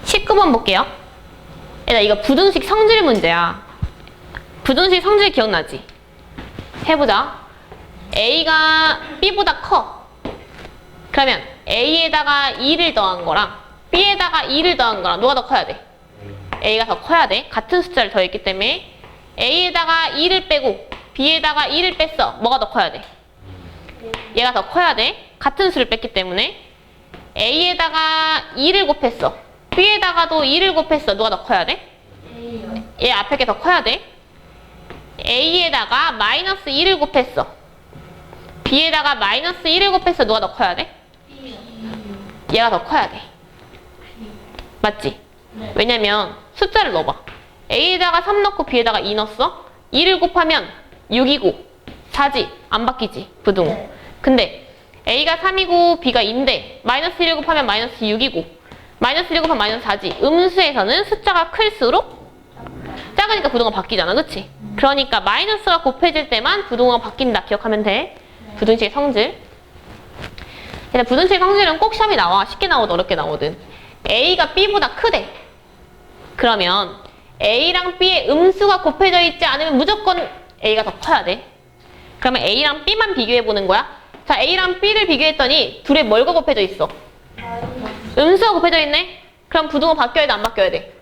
19번 볼게요. 얘들아, 이거 부등식 성질 문제야. 부등식 성질 기억나지? 해보자. A가 B보다 커. 그러면 A에다가 2를 더한 거랑 B에다가 2를 더한 거랑 누가 더 커야 돼? A가 더 커야 돼. 같은 숫자를 더했기 때문에 A에다가 2를 빼고 B에다가 2를 뺐어. 뭐가 더 커야 돼? 얘가 더 커야 돼. 같은 수를 뺐기 때문에 A에다가 2를 곱했어. B에다가도 2를 곱했어. 누가 더 커야 돼? 얘 앞에 게 더 커야 돼. A에다가 마이너스 2를 곱했어. B에다가 마이너스 1을 곱했어. 누가 더 커야 돼? 얘가 더 커야 돼. 맞지? 네. 왜냐면 숫자를 넣어봐. A에다가 3 넣고 B에다가 2 넣었어. 2를 곱하면 6이고 4지. 안 바뀌지. 부등호. 네. 근데 A가 3이고 B가 2인데 마이너스 1을 곱하면 마이너스 6이고 마이너스 1을 곱하면 마이너스 4지. 음수에서는 숫자가 클수록 작으니까 부등호가 바뀌잖아. 그치? 그러니까 마이너스가 곱해질 때만 부등호가 바뀐다. 기억하면 돼. 부등식의 성질. 일단 부등식의 성질은 꼭 시험이 나와. 쉽게 나오든 어렵게 나오든. A가 B보다 크대. 그러면 A랑 B의 음수가 곱해져 있지 않으면 무조건 A가 더 커야 돼. 그러면 A랑 B만 비교해보는 거야. 자, A랑 B를 비교했더니 둘에 뭘가 곱해져 있어? 음수가 곱해져 있네? 그럼 부등호 바뀌어야 돼, 안 바뀌어야 돼?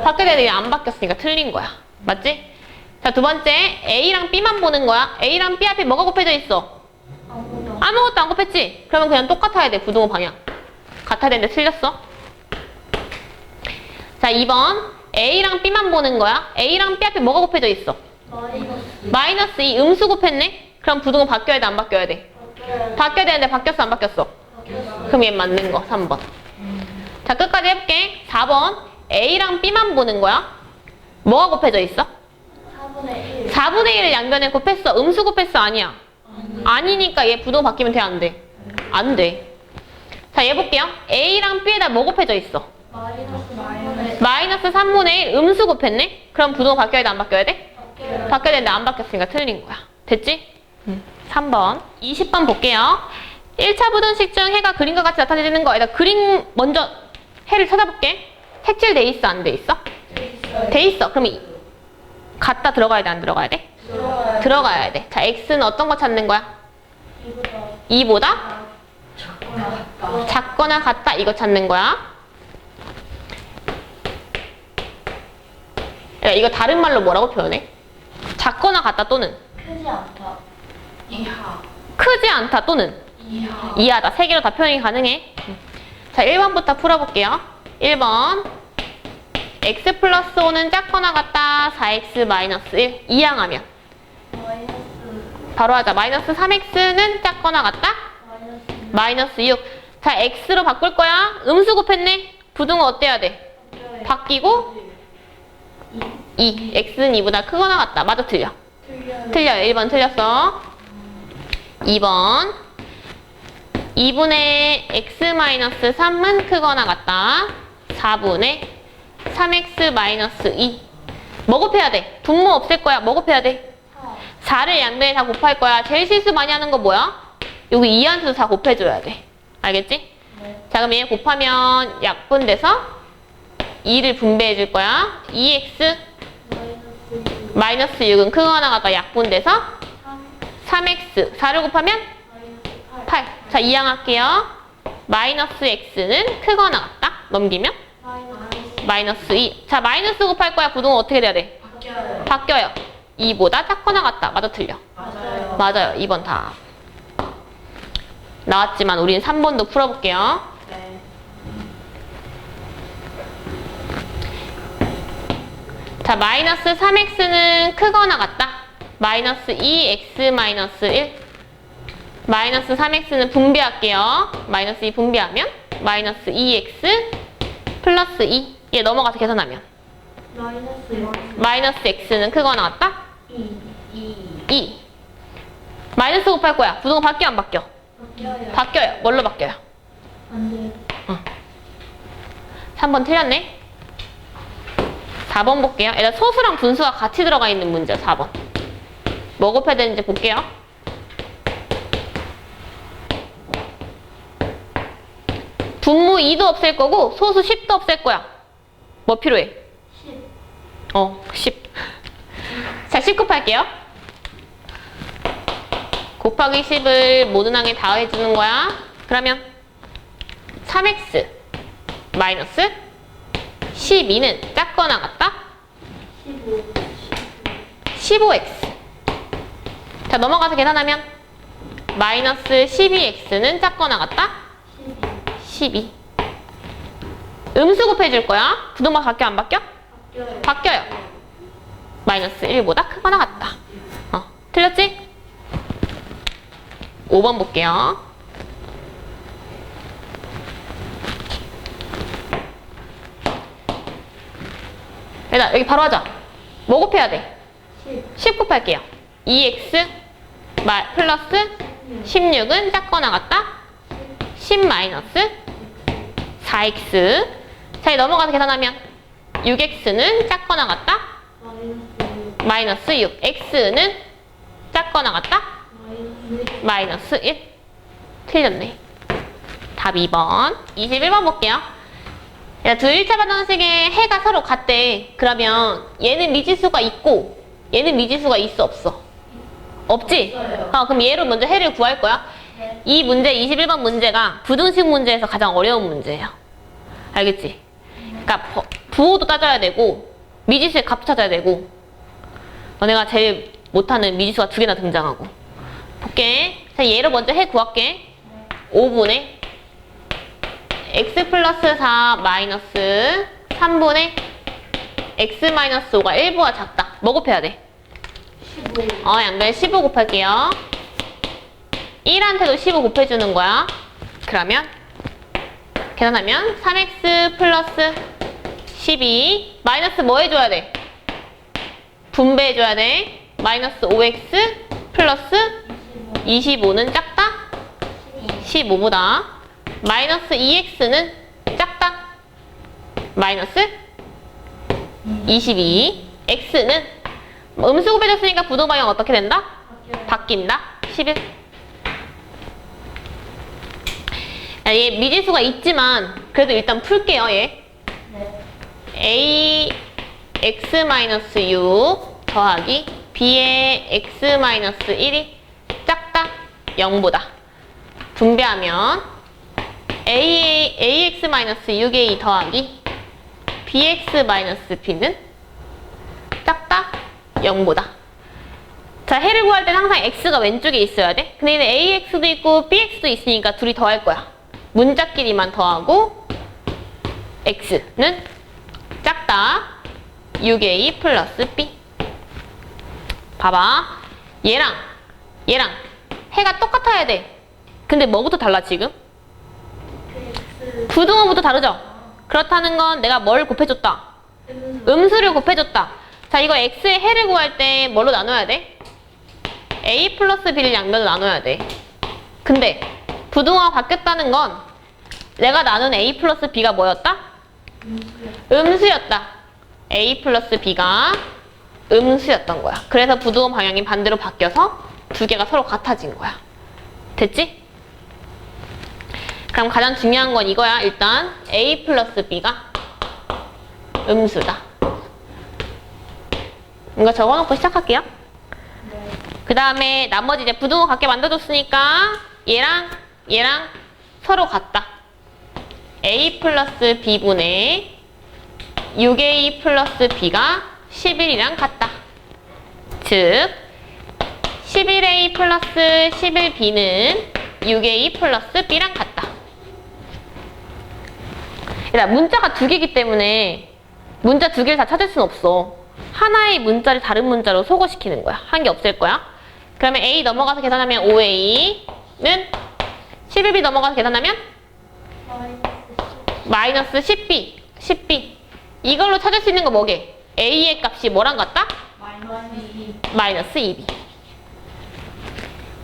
바뀌어야 돼. 안 바뀌었으니까 틀린 거야. 맞지? 자, 두 번째 A랑 B만 보는 거야. A랑 B 앞에 뭐가 곱해져 있어? 아무것도 안 곱했지? 그러면 그냥 똑같아야 돼. 부등호 방향. 같아야 되는데 틀렸어. 자, 2번 A랑 B만 보는 거야. A랑 B 앞에 뭐가 곱해져 있어? 마이너스 2 음수 곱했네? 그럼 부등호 바뀌어야 돼, 안 바뀌어야 돼? 바뀌어야 되는데 바뀌었어, 안 바뀌었어? 그럼 얘 맞는 거 3번. 자, 끝까지 해볼게. 4번 A랑 B만 보는 거야. 뭐가 곱해져 있어? 4분의 1을 양변에 곱했어. 음수 곱했어, 아니야? 아니니까 얘 부등호 바뀌면 돼, 안 돼? 안 돼. 자, 얘 볼게요. A랑 B에다 뭐 곱해져 있어? 마이너스 3분의 1 음수 곱했네? 그럼 부등호 바뀌어야 돼, 안 바뀌어야 돼? 바뀌어야 되는데 안 바뀌었으니까 틀린 거야. 됐지? 3번. 20번 볼게요. 1차 부등식 중 해가 그림과 같이 나타내는 거. 일단 그림 먼저 해를 찾아볼게. 색칠돼 있어, 안 돼 있어? 돼 있어. 그럼 같다 들어가야 돼, 안 들어가야 돼? 들어가야 돼. 자, x는 어떤 거 찾는 거야? 2보다 작거나 같다 이거 찾는 거야. 야, 이거 다른 말로 뭐라고 표현해? 작거나 같다 또는 크지 않다. 이하. 크지 않다 또는 이하. 이하다. 세 개로 다 표현이 가능해. 자, 1번부터 풀어볼게요. 1번 x 플러스 5는 작거나 같다 4x 마이너스 1 이항하면 바로 하자. 마이너스 3x는 작거나 같다 마이너스 6. 자, x로 바꿀 거야. 음수 곱했네. 부등호 어때야 돼? 바뀌고 2. x는 2보다 크거나 같다. 맞아, 틀려? 틀려요. 1번 틀렸어. 2번 2분의 x 마이너스 3은 크거나 같다 4분의 3x 마이너스 2. 뭐 곱해야 돼? 분모 없앨 거야. 뭐 곱해야 돼? 4를 양변에 다 곱할 거야. 제일 실수 많이 하는 거 뭐야? 여기 이한수도 다 곱해줘야 돼. 알겠지? 자, 그럼 얘 곱하면 약분돼서 2를 분배해 줄 거야. 2x 마이너스 6은 크거나 같다 약분돼서 3x 4를 곱하면 8. 자, 이항할게요. 마이너스 x는 크거나 같다. 넘기면 마이너스 2. 자, 마이너스 곱할 거야. 부등호 어떻게 돼야 돼? 바뀌어요. 2보다 작거나 같다. 맞아, 틀려? 맞아요. 2번 다 나왔지만 우린 3번도 풀어볼게요. 자, 마이너스 3x는 크거나 같다. 마이너스 2x 마이너스 1. 마이너스 3x는 분배할게요. 마이너스 2 분배하면 마이너스 2x 플러스 2. 얘 넘어가서 계산하면 마이너스 x는 크거나 같다? 2. 마이너스 곱할 거야. 부등호 바뀌어, 안 바뀌어? 바뀌어요. 뭘로 바뀌어요? 3번 틀렸네. 4번 볼게요. 일단 소수랑 분수가 같이 들어가 있는 문제야. 4번. 뭐 곱해야 되는지 볼게요. 분모 2도 없앨 거고 소수 10도 없앨 거야. 뭐 필요해? 10. 자, 10 곱할게요. 곱하기 10을 모든 항에 다해주는 거야. 그러면 3x 마이너스 12는 작거나 같다? 15x. 자, 넘어가서 계산하면 마이너스 12x는 작거나 같다? 12. 음수 곱해줄 거야. 부등호 바뀌어, 안 바뀌어? 바뀌어요. 마이너스 1보다 크거나 같다. 틀렸지? 5번 볼게요. 얘들아, 여기 바로 하자. 뭐 곱해야 돼? 10 곱할게요. 2x 플러스 16은 작거나 같다? 10 마이너스 4x. 자, 넘어가서 계산하면 6x는 작거나 같다? 마이너스 6. x는 작거나 같다? 마이너스 1. 틀렸네. 답 2번. 21번 볼게요. 야, 두 1차 방정식에 해가 서로 같대. 그러면 얘는 미지수가 있고 얘는 미지수가 있어 없어? 없지? 있어요. 그럼 얘로 먼저 해를 구할 거야. 네. 이 문제 21번 문제가 부등식 문제에서 가장 어려운 문제예요. 알겠지? 그러니까 부호도 따져야 되고 미지수의 값도 찾아야 되고 너네가 제일 못하는 미지수가 두 개나 등장하고. 볼게. 자, 얘로 먼저 해 구할게. 5분의 x 플러스 4 마이너스 3분의 x 마이너스 5가 1보다 작다. 뭐 곱해야 돼? 15. 양변 15 곱할게요. 1한테도 15 곱해주는 거야. 그러면 계산하면 3x 플러스 12 마이너스 뭐 해줘야 돼? 분배해줘야 돼. 마이너스 5x 플러스 25는 작다? 15보다. 마이너스 2x는 작다? 마이너스 22. x는 음수 곱해줬으니까 부등 방향 어떻게 된다? 바뀐다. 11. 야, 얘 미지수가 있지만 그래도 일단 풀게요. 얘 네. a x-6 더하기 b의 x-1이 작다? 0보다. 분배하면 ax-6a 더하기 bx-b는 작다? 0보다. 자, 해를 구할 때는 항상 x가 왼쪽에 있어야 돼. 근데 얘는 ax도 있고 bx도 있으니까 둘이 더할 거야. 문자끼리만 더하고 x는 작다. 6a 플러스 b. 봐봐. 얘랑 해가 똑같아야 돼. 근데 뭐부터 달라 지금? 부등호부터 다르죠? 그렇다는 건 내가 뭘 곱해줬다? 음수를 곱해줬다. 자, 이거 x의 해를 구할 때 뭘로 나눠야 돼? a 플러스 b를 양면으로 나눠야 돼. 근데 부등호가 바뀌었다는 건 내가 나눈 a 플러스 b가 뭐였다? 음수였다. a 플러스 b가 음수였던 거야. 그래서 부등호 방향이 반대로 바뀌어서 두 개가 서로 같아진 거야. 됐지? 그럼 가장 중요한 건 이거야. 일단 a 플러스 b가 음수다. 이거 적어놓고 시작할게요. 그 다음에 나머지 이제 부등호 같게 만들어줬으니까 얘랑 서로 같다. a 플러스 b분의 6a 플러스 b가 11이랑 같다. 즉 11a 플러스 11b는 6a 플러스 b랑 같다. 일단 문자가 두 개이기 때문에 문자 두 개를 다 찾을 수는 없어. 하나의 문자를 다른 문자로 소거시키는 거야. 한 개 없앨 거야. 그러면 a 넘어가서 계산하면 5a는 11b 넘어가서 계산하면 마이너스 10b. 이걸로 찾을 수 있는 거 뭐게? a의 값이 뭐랑 같다? 마이너스 2b.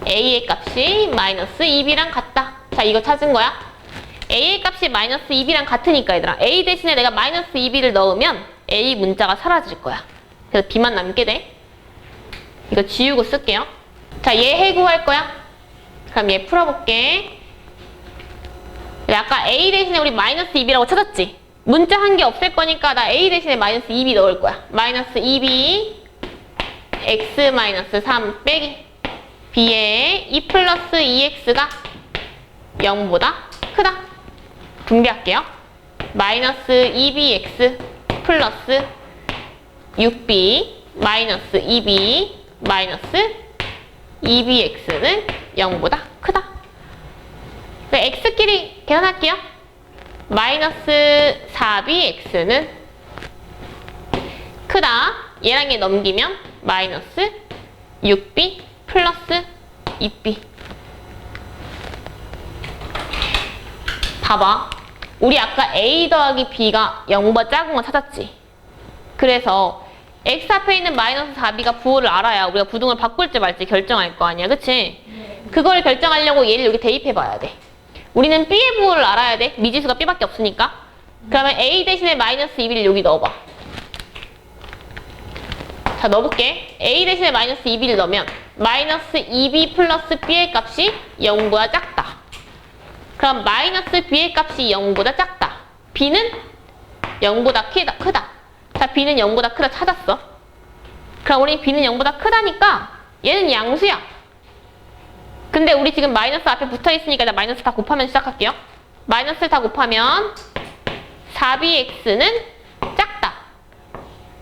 a의 값이 마이너스 2b랑 같다. 자, 이거 찾은 거야. a의 값이 마이너스 2b랑 같으니까 얘들아. a 대신에 내가 마이너스 2b를 넣으면 a 문자가 사라질 거야. 그래서 b만 남게 돼. 이거 지우고 쓸게요. 자, 얘 해구할 거야. 그럼 얘 풀어볼게. 아까 a 대신에 우리 마이너스 2b라고 찾았지? 문자 한 개 없앨 거니까 나 a 대신에 마이너스 2b 넣을 거야. 마이너스 2b x 마이너스 3 빼기 b의 2 플러스 2x가 0보다 크다. 분배할게요. 마이너스 2bx 플러스 6b 마이너스 2b 마이너스 2bx는 0보다 크다. x끼리 계산할게요. 마이너스 4bx는 크다. 얘랑 얘 넘기면 마이너스 6b 플러스 2b. 봐봐. 우리 아까 a 더하기 b가 0보다 작은 거 찾았지? 그래서 x 앞에 있는 마이너스 4b가 부호를 알아야 우리가 부등을 바꿀지 말지 결정할 거 아니야. 그치? 그걸 결정하려고 얘를 여기 대입해 봐야 돼. 우리는 b의 부호를 알아야 돼. 미지수가 b밖에 없으니까. 그러면 a 대신에 마이너스 2b를 여기 넣어봐. 자, 넣어볼게. a 대신에 마이너스 2b를 넣으면 마이너스 2b 플러스 b의 값이 0보다 작다. 그럼 마이너스 b의 값이 0보다 작다. b는 0보다 크다. 자, b는 0보다 크다 찾았어. 그럼 우리 b는 0보다 크다니까 얘는 양수야. 근데 우리 지금 마이너스 앞에 붙어있으니까 일단 마이너스 다 곱하면 시작할게요. 마이너스를 다 곱하면 4bx는 작다.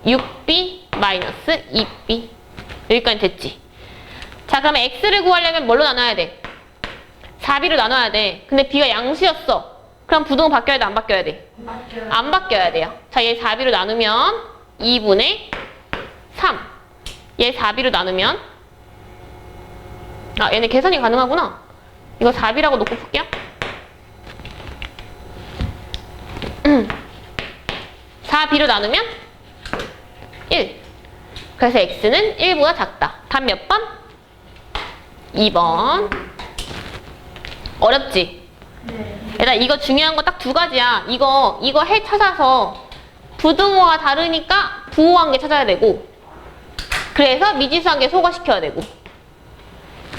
6b 마이너스 2b. 여기까지 됐지. 자, 그러면 x를 구하려면 뭘로 나눠야 돼? 4b로 나눠야 돼. 근데 b가 양수였어. 그럼 부등호 바뀌어야 돼? 안 바뀌어야 돼? 맞죠. 안 바뀌어야 돼요. 자, 얘 4b로 나누면 2분의 3. 얘 4b로 나누면 얘네 계산이 가능하구나. 이거 4b라고 놓고 풀게요. 4b로 나누면 1. 그래서 x는 1보다 작다. 답 몇 번? 2번. 어렵지? 네. 얘들아, 이거 중요한 거 딱 두 가지야. 이거 해 찾아서 부등호가 다르니까 부호한 개 찾아야 되고, 그래서 미지수한 개 소거시켜야 되고.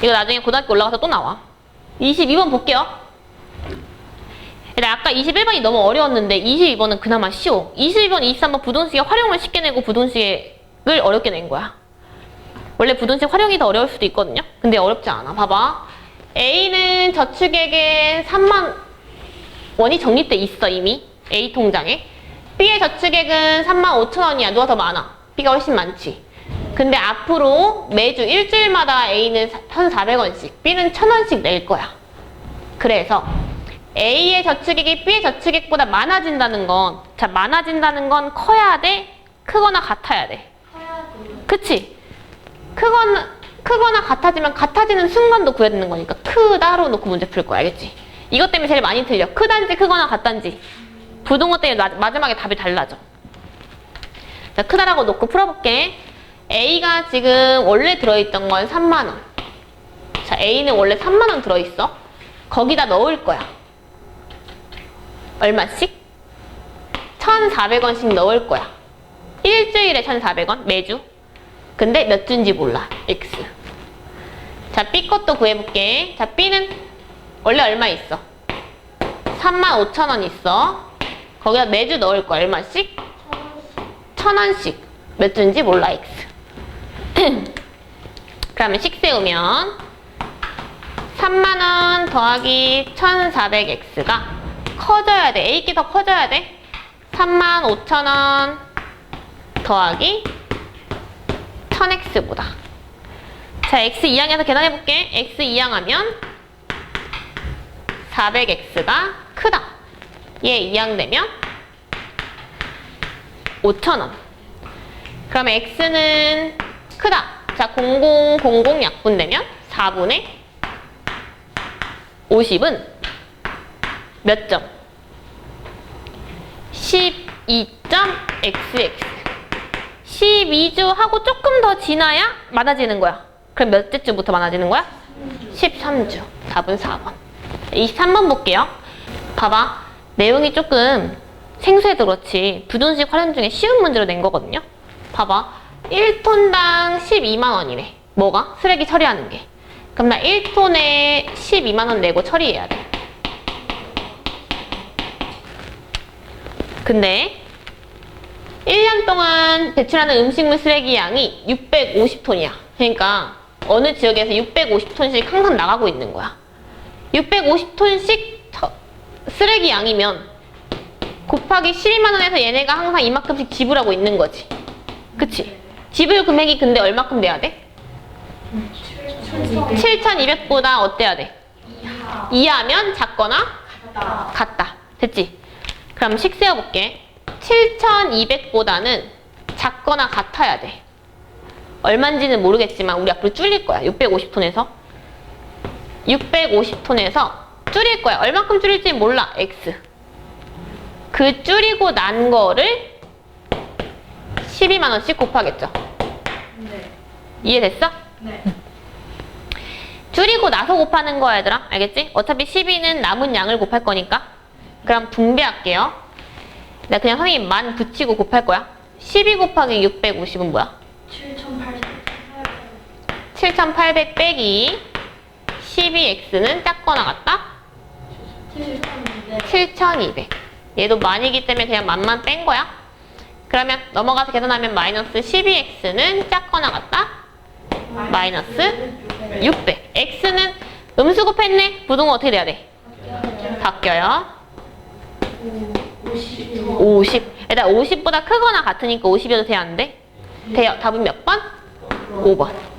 이거 나중에 고등학교 올라가서 또 나와. 22번 볼게요. 얘들아, 아까 21번이 너무 어려웠는데 22번은 그나마 쉬워. 22번, 23번 부등식에 활용을 쉽게 내고 부등식을 어렵게 낸 거야. 원래 부등식 활용이 더 어려울 수도 있거든요. 근데 어렵지 않아. 봐봐. A는 저축액에 3만 원이 적립돼 있어 이미. A 통장에. B의 저축액은 3만 5천 원이야. 누가 더 많아? B가 훨씬 많지. 근데 앞으로 매주 일주일마다 A는 1,400원씩, B는 1,000원씩 낼 거야. 그래서 A의 저축액이 B의 저축액보다 많아진다는 건, 자, 많아진다는 건 커야 돼? 크거나 같아야 돼? 커야 돼요. 그치? 크거나 같아지면 같아지는 순간도 구해야 되는 거니까 크다로 놓고 문제 풀 거야. 알겠지? 이것 때문에 제일 많이 틀려. 크단지 크거나 같단지. 부등호 때문에 마지막에 답이 달라져. 자, 크다라고 놓고 풀어볼게. A가 지금 원래 들어있던 건 3만 원. 자, A는 원래 3만 원 들어있어. 거기다 넣을 거야. 얼마씩? 1,400원씩 넣을 거야. 일주일에 1,400원 매주. 근데 몇 주인지 몰라. X. 자, B 것도 구해볼게. 자, B는 원래 얼마 있어? 35,000원 있어. 거기다 매주 넣을 거야. 얼마씩? 1,000원씩. 몇 주인지 몰라. X. 그러면 식 세우면 3만원 더하기 1,400X가 커져야 돼. A끼 더 커져야 돼. 35,000원 더하기 1000X보다. 자, X 이항해서 계산해볼게. X 이항하면 400X가 크다. 얘 이항되면 5,000원. 그러면 X는 크다. 자, 0000 약분되면 4분의 50은 몇 점? 12.xx. 12주 하고 조금 더 지나야 많아지는 거야. 그럼 몇째 주부터 많아지는 거야? 13주. 답은 4번. 23번 볼게요. 봐봐. 내용이 조금 생소해도 그렇지 부등식 활용 중에 쉬운 문제로 낸 거거든요. 봐봐. 1톤당 12만 원이래. 뭐가? 쓰레기 처리하는 게. 그럼 나 1톤에 12만 원 내고 처리해야 돼. 근데 1년 동안 배출하는 음식물 쓰레기 양이 650톤이야. 그러니까 어느 지역에서 650톤씩 항상 나가고 있는 거야. 650톤씩 쓰레기 양이면 곱하기 12만 원에서 얘네가 항상 이만큼씩 지불하고 있는 거지. 그치? 지불 금액이 근데 얼마큼 돼야 돼? 7,200보다 어때야 돼? 이하면 작거나 같다. 됐지? 그럼 식 세워볼게. 7,200보다는 작거나 같아야 돼. 얼마인지는 모르겠지만 우리 앞으로 줄일 거야. 650톤에서 650톤에서 줄일 거야. 얼만큼 줄일지 몰라. X. 그 줄이고 난 거를 12만 원씩 곱하겠죠. 네. 이해됐어? 네. 줄이고 나서 곱하는 거야, 얘들아. 알겠지? 어차피 12는 남은 양을 곱할 거니까. 그럼 분배할게요. 내가 그냥 선생님 만 붙이고 곱할 거야. 12 곱하기 650은 뭐야? 7,800 빼기 12x는 작거나 같다? 7,200. 얘도 만이기 때문에 그냥 만만 뺀 거야. 그러면 넘어가서 계산하면 마이너스 12x는 작거나 같다? 마이너스 600. x는 음수 곱했네? 부등호 어떻게 돼야 돼? 바뀌어요. 50. 일단 50보다 크거나 같으니까 50이어도 돼야 안 돼? 돼요. 답은 몇 번? 5번.